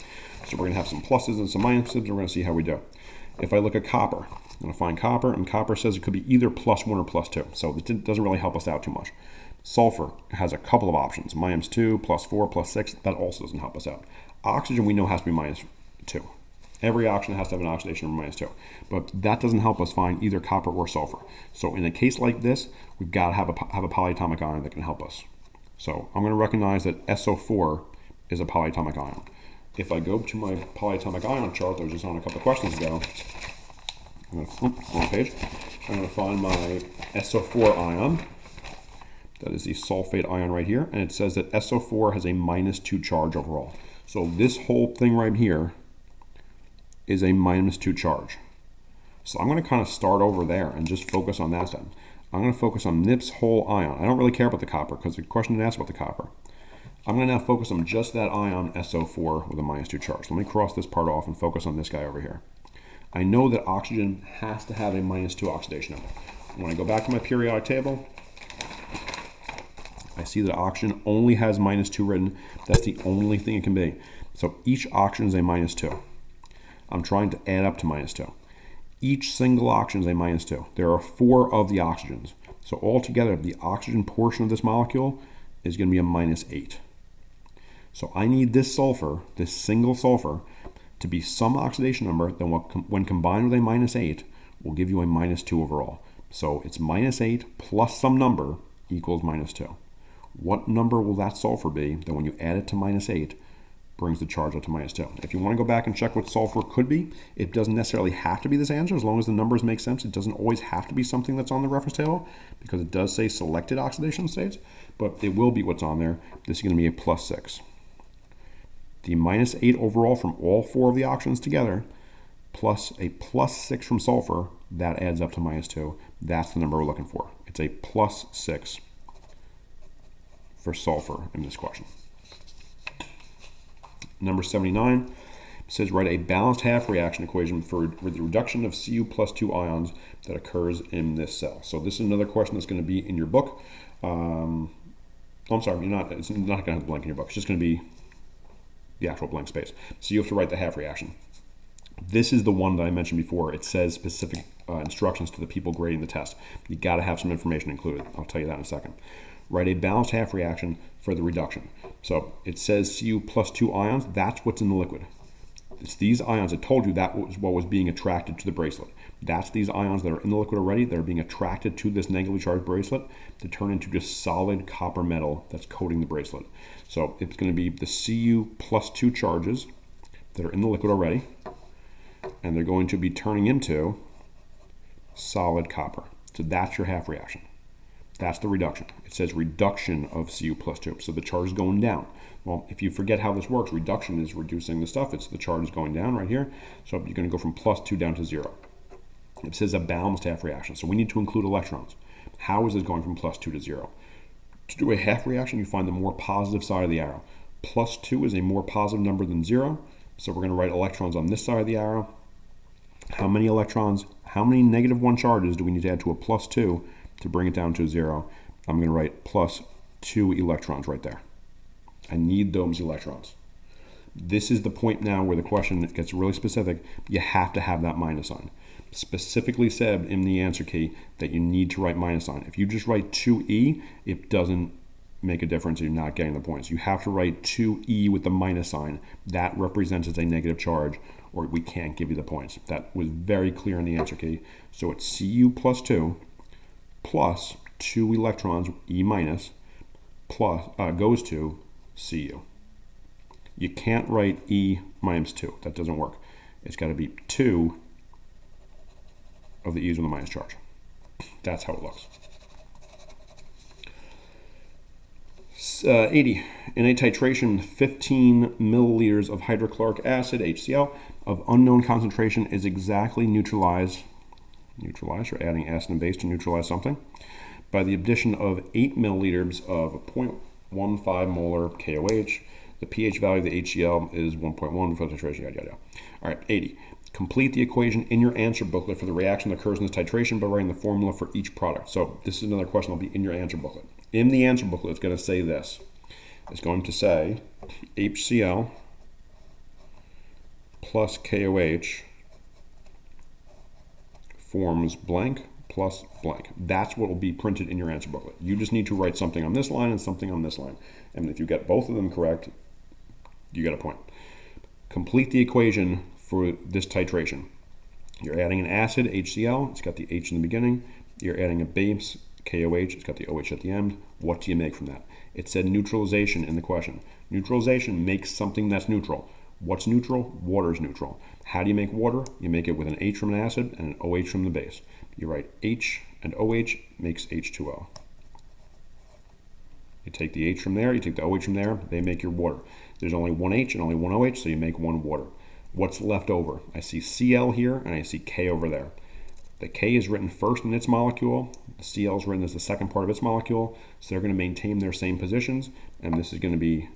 So we're going to have some pluses and some minuses, and we're going to see how we do. If I look at copper, I'm going to find copper, and copper says it could be either +1 or +2, so it doesn't really help us out too much. Sulfur has a couple of options, -2, +4, +6. That also doesn't help us out. Oxygen we know has to be -2. Every oxygen has to have an oxidation of -2. But that doesn't help us find either copper or sulfur. So in a case like this, we've got to have a polyatomic ion that can help us. So I'm going to recognize that SO4 is a polyatomic ion. If I go to my polyatomic ion chart that was just on a couple of questions ago, I'm going to, wrong page. I'm going to find my SO4 ion. That is the sulfate ion right here, and it says that SO4 has a -2 charge overall. So this whole thing right here is a -2 charge. So I'm going to kind of start over there and just focus on that then. I'm going to focus on this whole ion. I don't really care about the copper because the question didn't ask about the copper. I'm going to now focus on just that ion SO4 with a -2 charge. Let me cross this part off and focus on this guy over here. I know that oxygen has to have a -2 oxidation number. When I go back to my periodic table, I see that oxygen only has -2 written. That's the only thing it can be. So each oxygen is a -2. I'm trying to add up to -2. Each single oxygen is a -2. There are 4 of the oxygens. So altogether, the oxygen portion of this molecule is going to be a -8. So I need this sulfur, this single sulfur, to be some oxidation number that when combined with a -8 will give you a -2 overall. So it's -8 plus some number equals -2. What number will that sulfur be that when you add it to -8 brings the charge up to -2? If you want to go back and check what sulfur could be, it doesn't necessarily have to be this answer as long as the numbers make sense. It doesn't always have to be something that's on the reference table because it does say selected oxidation states, but it will be what's on there. This is going to be a +6. The -8 overall from all 4 of the oxygens together plus a +6 from sulfur, that adds up to -2. That's the number we're looking for. It's a +6 for sulfur in this question. Number 79 says write a balanced half reaction equation for the reduction of Cu+2 ions that occurs in this cell. So this is another question that's going to be in your book. I'm sorry, it's not going to have the blank in your book. It's just going to be the actual blank space. So you have to write the half reaction. This is the one that I mentioned before. It says specific instructions to the people grading the test. You got to have some information included. I'll tell you that in a second. Write a balanced half reaction for the reduction. So it says Cu+2 ions. That's what's in the liquid. It's these ions. I told you that was what was being attracted to the bracelet. That's these ions that are in the liquid already that are being attracted to this negatively charged bracelet to turn into just solid copper metal that's coating the bracelet. So it's going to be the Cu+2 charges that are in the liquid already, and they're going to be turning into solid copper. So that's your half reaction. That's the reduction. It says reduction of Cu+2. So the charge is going down. Well, if you forget how this works, reduction is reducing the stuff. It's the charge is going down right here. So you're going to go from +2 down to 0. It says a balanced half reaction. So we need to include electrons. How is this going from +2 to 0? To do a half reaction, you find the more positive side of the arrow. +2 is a more positive number than 0, so we're going to write electrons on this side of the arrow. How many electrons, how many -1 charges do we need to add to a +2 to bring it down to 0? I'm going to write +2 electrons right there. I need those electrons. This is the point now where the question gets really specific. You have to have that minus sign. Specifically said in the answer key that you need to write minus sign. If you just write 2E, it doesn't make a difference. You're not getting the points. You have to write 2E with the minus sign. That represents as a negative charge, or we can't give you the points. That was very clear in the answer key. So it's Cu +2 plus 2 electrons, E minus, plus goes to Cu. You can't write E minus 2. That doesn't work. It's got to be 2 of the E's with a minus charge. That's how it looks. 80. In a titration, 15 milliliters of hydrochloric acid, HCl, of unknown concentration is exactly neutralized, you're adding acid and base to neutralize something, by the addition of 8 milliliters of 0.15 molar KOH. The pH value of the HCl is 1.1 for titration, yada, yada. All right, 80. Complete the equation in your answer booklet for the reaction that occurs in this titration by writing the formula for each product. So this is another question that will be in your answer booklet. In the answer booklet, it's going to say this. It's going to say HCl plus KOH forms blank plus blank. That's what will be printed in your answer booklet. You just need to write something on this line and something on this line. And if you get both of them correct, you get a point. Complete the equation for this titration. You're adding an acid, HCl, it's got the H in the beginning. You're adding a base, KOH, it's got the OH at the end. What do you make from that? It said neutralization in the question. Neutralization makes something that's neutral. What's neutral? Water is neutral. How do you make water? You make it with an H from an acid and an OH from the base. You write H and OH makes H2O. You take the H from there, you take the OH from there, they make your water. There's only one H and only one OH, so you make one water. What's left over? I see Cl here and I see K over there. The K is written first in its molecule, the Cl is written as the second part of its molecule, so they're going to maintain their same positions, and this is going to be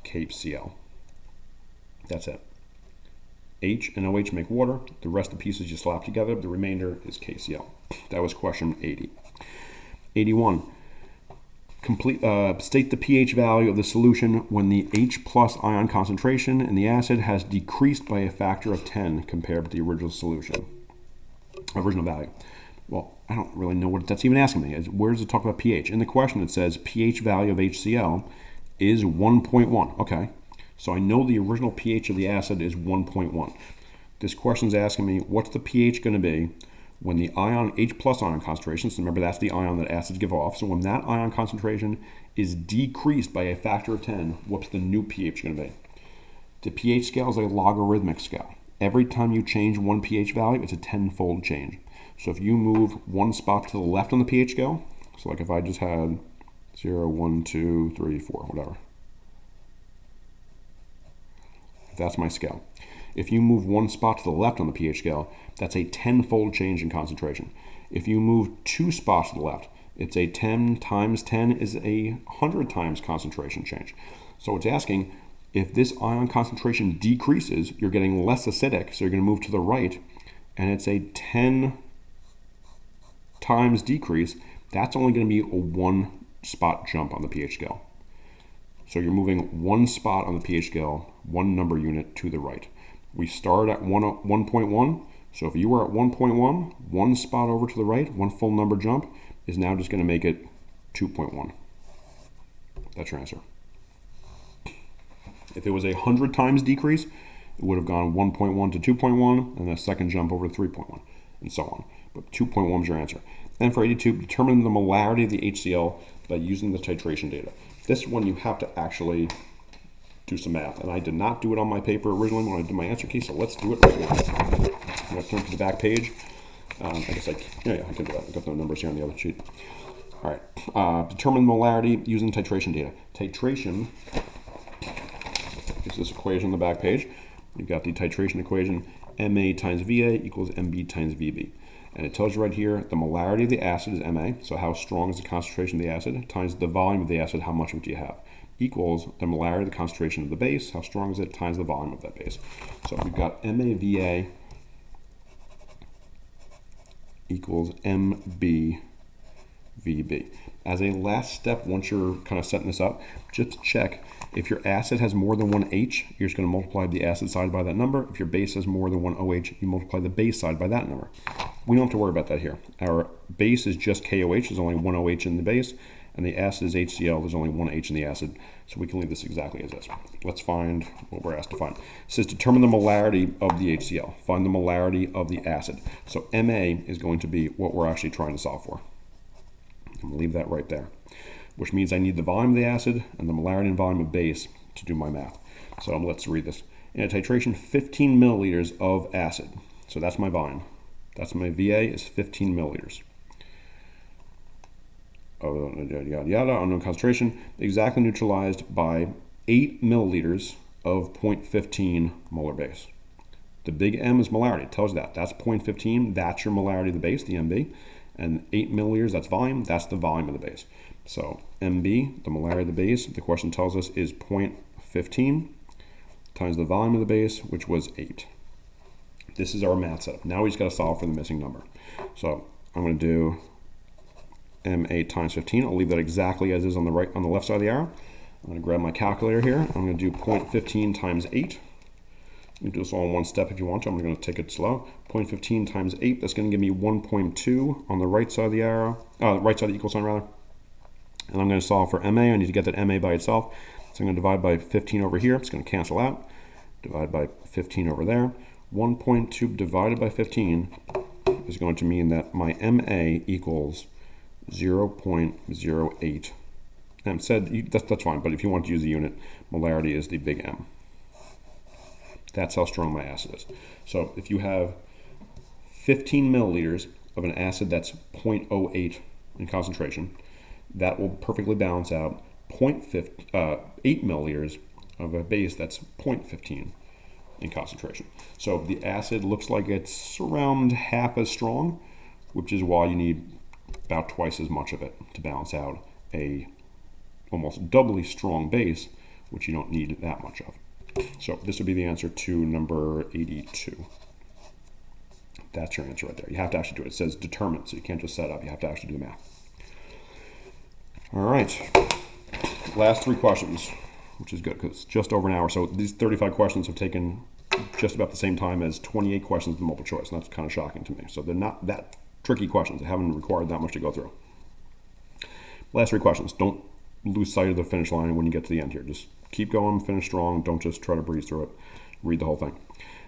KCl. That's it. H and OH make water, the rest of the pieces you slap together, the remainder is KCl. That was question 80. 81. State the pH value of the solution when the H plus ion concentration in the acid has decreased by a factor of 10 compared with the original value. Well, I don't really know what that's even asking me. Where does it talk about pH? In the question it says pH value of HCl is 1.1. Okay, so I know the original pH of the acid is 1.1. This question is asking me what's the pH going to be when the ion H plus ion concentration, so remember that's the ion that acids give off, so when that ion concentration is decreased by a factor of 10, what's the new pH going to be? The pH scale is a logarithmic scale. Every time you change one pH value, it's a 10-fold change. So if you move one spot to the left on the pH scale, so like if I just had 0, 1, 2, 3, 4, whatever. That's my scale. If you move one spot to the left on the pH scale, that's a 10-fold change in concentration. If you move 2 spots to the left, it's a 10 times 10 is a 100 times concentration change. So it's asking, if this ion concentration decreases, you're getting less acidic, so you're going to move to the right, and it's a 10 times decrease, that's only going to be a 1 spot jump on the pH scale. So you're moving 1 spot on the pH scale, 1 number unit to the right. We start at 1.1, so if you were at 1.1, 1 spot over to the right, 1 full number jump is now just going to make it 2.1. That's your answer. If it was a 100 times decrease, it would have gone 1.1 to 2.1, and a second jump over to 3.1, and so on. But 2.1 is your answer. Then for 82, determine the molarity of the HCl by using the titration data. This one you have to actually do some math, and I did not do it on my paper originally when I did my answer key, so let's do it right now. I'm going to turn to the back page. I guess I can do that. I've got the numbers here on the other sheet. All right, determine molarity using titration data. Titration is this equation on the back page. You've got the titration equation, Ma times Va equals Mb times Vb. And it tells you right here, the molarity of the acid is Ma, so how strong is the concentration of the acid, times the volume of the acid, how much of it do you have, equals the molarity of the concentration of the base, how strong is it, times the volume of that base. So we've got MAVA equals MBVB. As a last step, once you're kind of setting this up, just check if your acid has more than one H, you're just going to multiply the acid side by that number. If your base has more than one OH, you multiply the base side by that number. We don't have to worry about that here. Our base is just KOH, there's only one OH in the base, and the acid is HCl, there's only one H in the acid, so we can leave this exactly as is. Let's find what we're asked to find. It says determine the molarity of the HCl, find the molarity of the acid. So Ma is going to be what we're actually trying to solve for. I'm going to leave that right there, which means I need the volume of the acid and the molarity and volume of base to do my math. So let's read this. In a titration, 15 milliliters of acid. So that's my volume. That's my VA is 15 milliliters. Yada, yada, unknown concentration, exactly neutralized by 8 milliliters of 0.15 molar base. The big M is molarity. It tells you that. That's 0.15. That's your molarity of the base, the MB. And 8 milliliters, that's volume. That's the volume of the base. So MB, the molarity of the base, the question tells us is 0.15 times the volume of the base, which was 8. This is our math setup. Now we just got to solve for the missing number. So I'm going to do M8 times 15. I'll leave that exactly as is on the left side of the arrow. I'm going to grab my calculator here. I'm going to do 0.15 times 8. You can do this all in one step if you want to. I'm going to take it slow. 0.15 times 8, that's going to give me 1.2 on the right side of the arrow, right side of the equal sign rather. And I'm going to solve for MA. I need to get that MA by itself. So I'm going to divide by 15 over here. It's going to cancel out. Divide by 15 over there. 1.2 divided by 15 is going to mean that my MA equals 0.08. And said that's fine, but if you want to use the unit, molarity is the big M. That's how strong my acid is. So if you have 15 milliliters of an acid that's 0.08 in concentration, that will perfectly balance out 8 milliliters of a base that's 0.15 in concentration. So the acid looks like it's around half as strong, which is why you need about twice as much of it to balance out a almost doubly strong base, which you don't need that much of. So this would be the answer to number 82. That's your answer right there. You have to actually do it. It says determine, so you can't just set up. You have to actually do the math. All right. Last 3 questions, which is good because it's just over an hour. So these 35 questions have taken just about the same time as 28 questions of multiple choice, and that's kind of shocking to me. So they're not that tricky questions. They haven't required that much to go through. Last 3 questions. Don't lose sight of the finish line when you get to the end here. Just keep going, finish strong. Don't just try to breeze through it. Read the whole thing.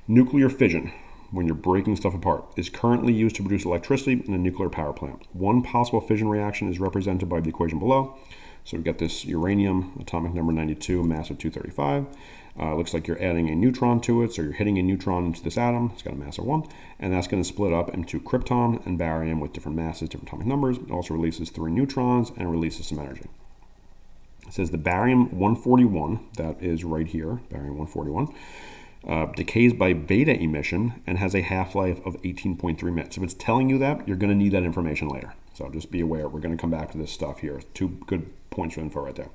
Nuclear fission, when you're breaking stuff apart, is currently used to produce electricity in a nuclear power plant. One possible fission reaction is represented by the equation below. So we've got this uranium, atomic number 92, mass of 235. Looks like you're adding a neutron to it, so you're hitting a neutron into this atom. It's got a mass of 1, and that's going to split up into krypton and barium with different masses, different atomic numbers. It also releases 3 neutrons and releases some energy. It says the barium-141, that is right here, barium-141, decays by beta emission and has a half-life of 18.3 minutes. If it's telling you that, you're going to need that information later. So just be aware. We're going to come back to this stuff here. 2 good points of info right there.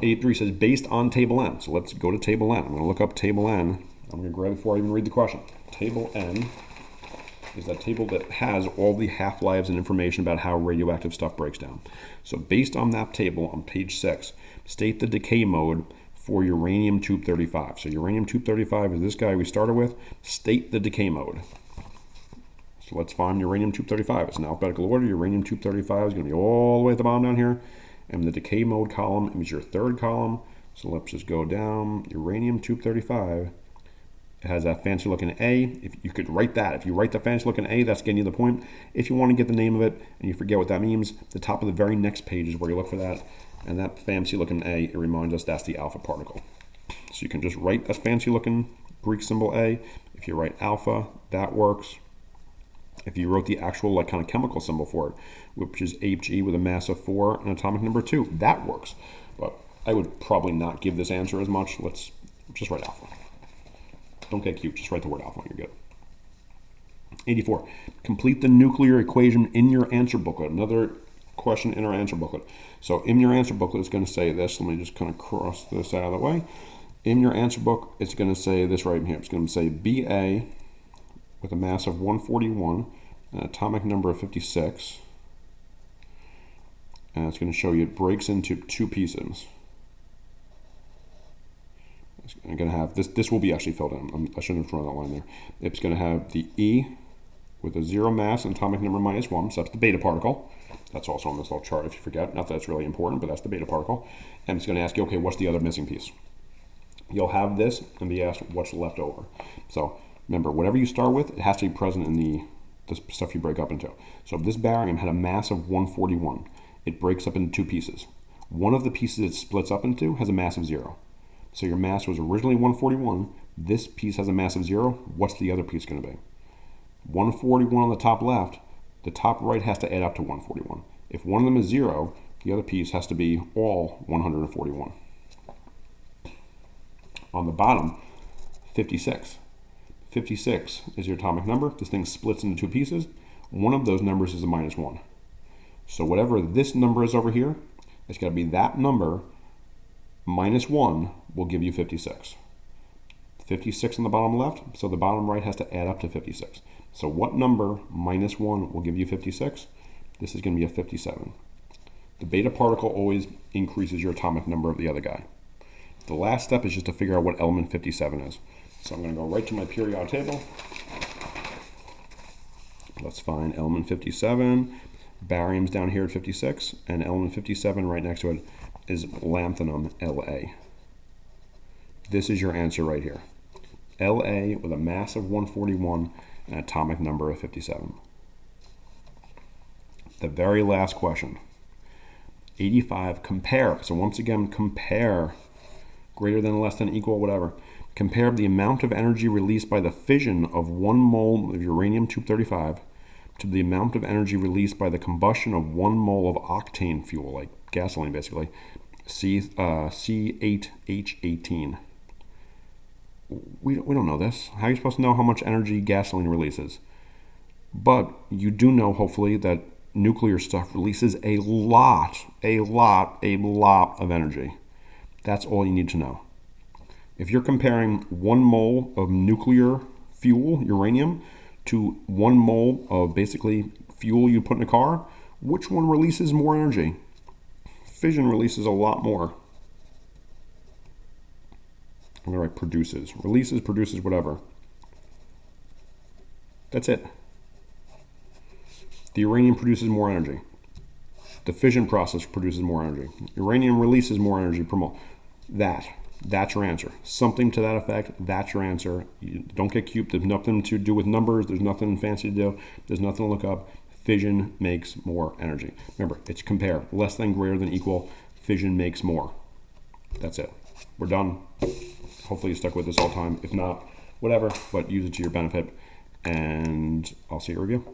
8.3 says based on table N. So let's go to table N. I'm going to look up table N. I'm going to grab it before I even read the question. Table N is that table that has all the half-lives and information about how radioactive stuff breaks down. So based on that table on page 6, state the decay mode for uranium-235. So uranium-235 is this guy we started with. State the decay mode. So let's find uranium-235. It's in alphabetical order. Uranium-235 is going to be all the way at the bottom down here. And the decay mode column is your 3rd column. So let's just go down. Uranium-235. It has that fancy looking A. If you could write that, if you write the fancy looking A, that's getting you the point. If you want to get the name of it and you forget what that means, the top of the very next page is where you look for that. And that fancy looking A, it reminds us that's the alpha particle. So you can just write a fancy looking Greek symbol A. If you write alpha, that works. If you wrote the actual like kind of chemical symbol for it, which is HE with a mass of 4 and atomic number 2, that works. But I would probably not give this answer as much. Let's just write alpha. Don't get cute, just write the word alpha and you're good. 84. Complete the nuclear equation in your answer booklet. Another question in our answer booklet. So in your answer booklet, it's going to say this. Let me just kind of cross this out of the way. In your answer book, it's going to say this right here. It's going to say Ba with a mass of 141, an atomic number of 56. And it's going to show you it breaks into 2 pieces. I'm going to have this. This will be actually filled in. I shouldn't have drawn that line there. It's going to have the E with a 0 mass and atomic number -1. So that's the beta particle. That's also on this little chart if you forget. Not that it's really important, but that's the beta particle. And it's going to ask you, okay, what's the other missing piece? You'll have this and be asked what's left over. So remember, whatever you start with, it has to be present in the stuff you break up into. So this barium had a mass of 141. It breaks up into 2 pieces. One of the pieces it splits up into has a mass of 0. So your mass was originally 141. This piece has a mass of 0. What's the other piece going to be? 141 on the top left. The top right has to add up to 141. If one of them is 0, the other piece has to be all 141. On the bottom, 56. 56 is your atomic number. This thing splits into 2 pieces. One of those numbers is a -1. So whatever this number is over here, it's got to be that number -1 will give you 56. 56 on the bottom left, so the bottom right has to add up to 56. So what number -1 will give you 56? This is going to be a 57. The beta particle always increases your atomic number of the other guy. The last step is just to figure out what element 57 is. So I'm going to go right to my periodic table. Let's find element 57. Barium's down here at 56, and element 57 right next to it is lanthanum, La. This is your answer right here. La with a mass of 141 and an atomic number of 57. The very last question. 85, compare. So once again, compare. Greater than, less than, equal, whatever. Compare the amount of energy released by the fission of 1 mole of uranium-235 to the amount of energy released by the combustion of 1 mole of octane fuel, like gasoline basically, C8H18. We don't know this. How are you supposed to know how much energy gasoline releases? But you do know, hopefully, that nuclear stuff releases a lot of energy. That's all you need to know. If you're comparing 1 mole of nuclear fuel, uranium, to 1 mole of basically fuel you put in a car, which one releases more energy? Fission releases a lot more. I'm going to write produces. Releases, produces, whatever. That's it. The uranium produces more energy. The fission process produces more energy. Uranium releases more energy per mole. That's your answer. Something to that effect, that's your answer. You don't get cute. There's nothing to do with numbers. There's nothing fancy to do. There's nothing to look up. Fission makes more energy. Remember, it's compare. Less than, greater than, equal. Fission makes more. That's it. We're done. Hopefully you stuck with this all the time. If not, whatever, but use it to your benefit. And I'll see you at review.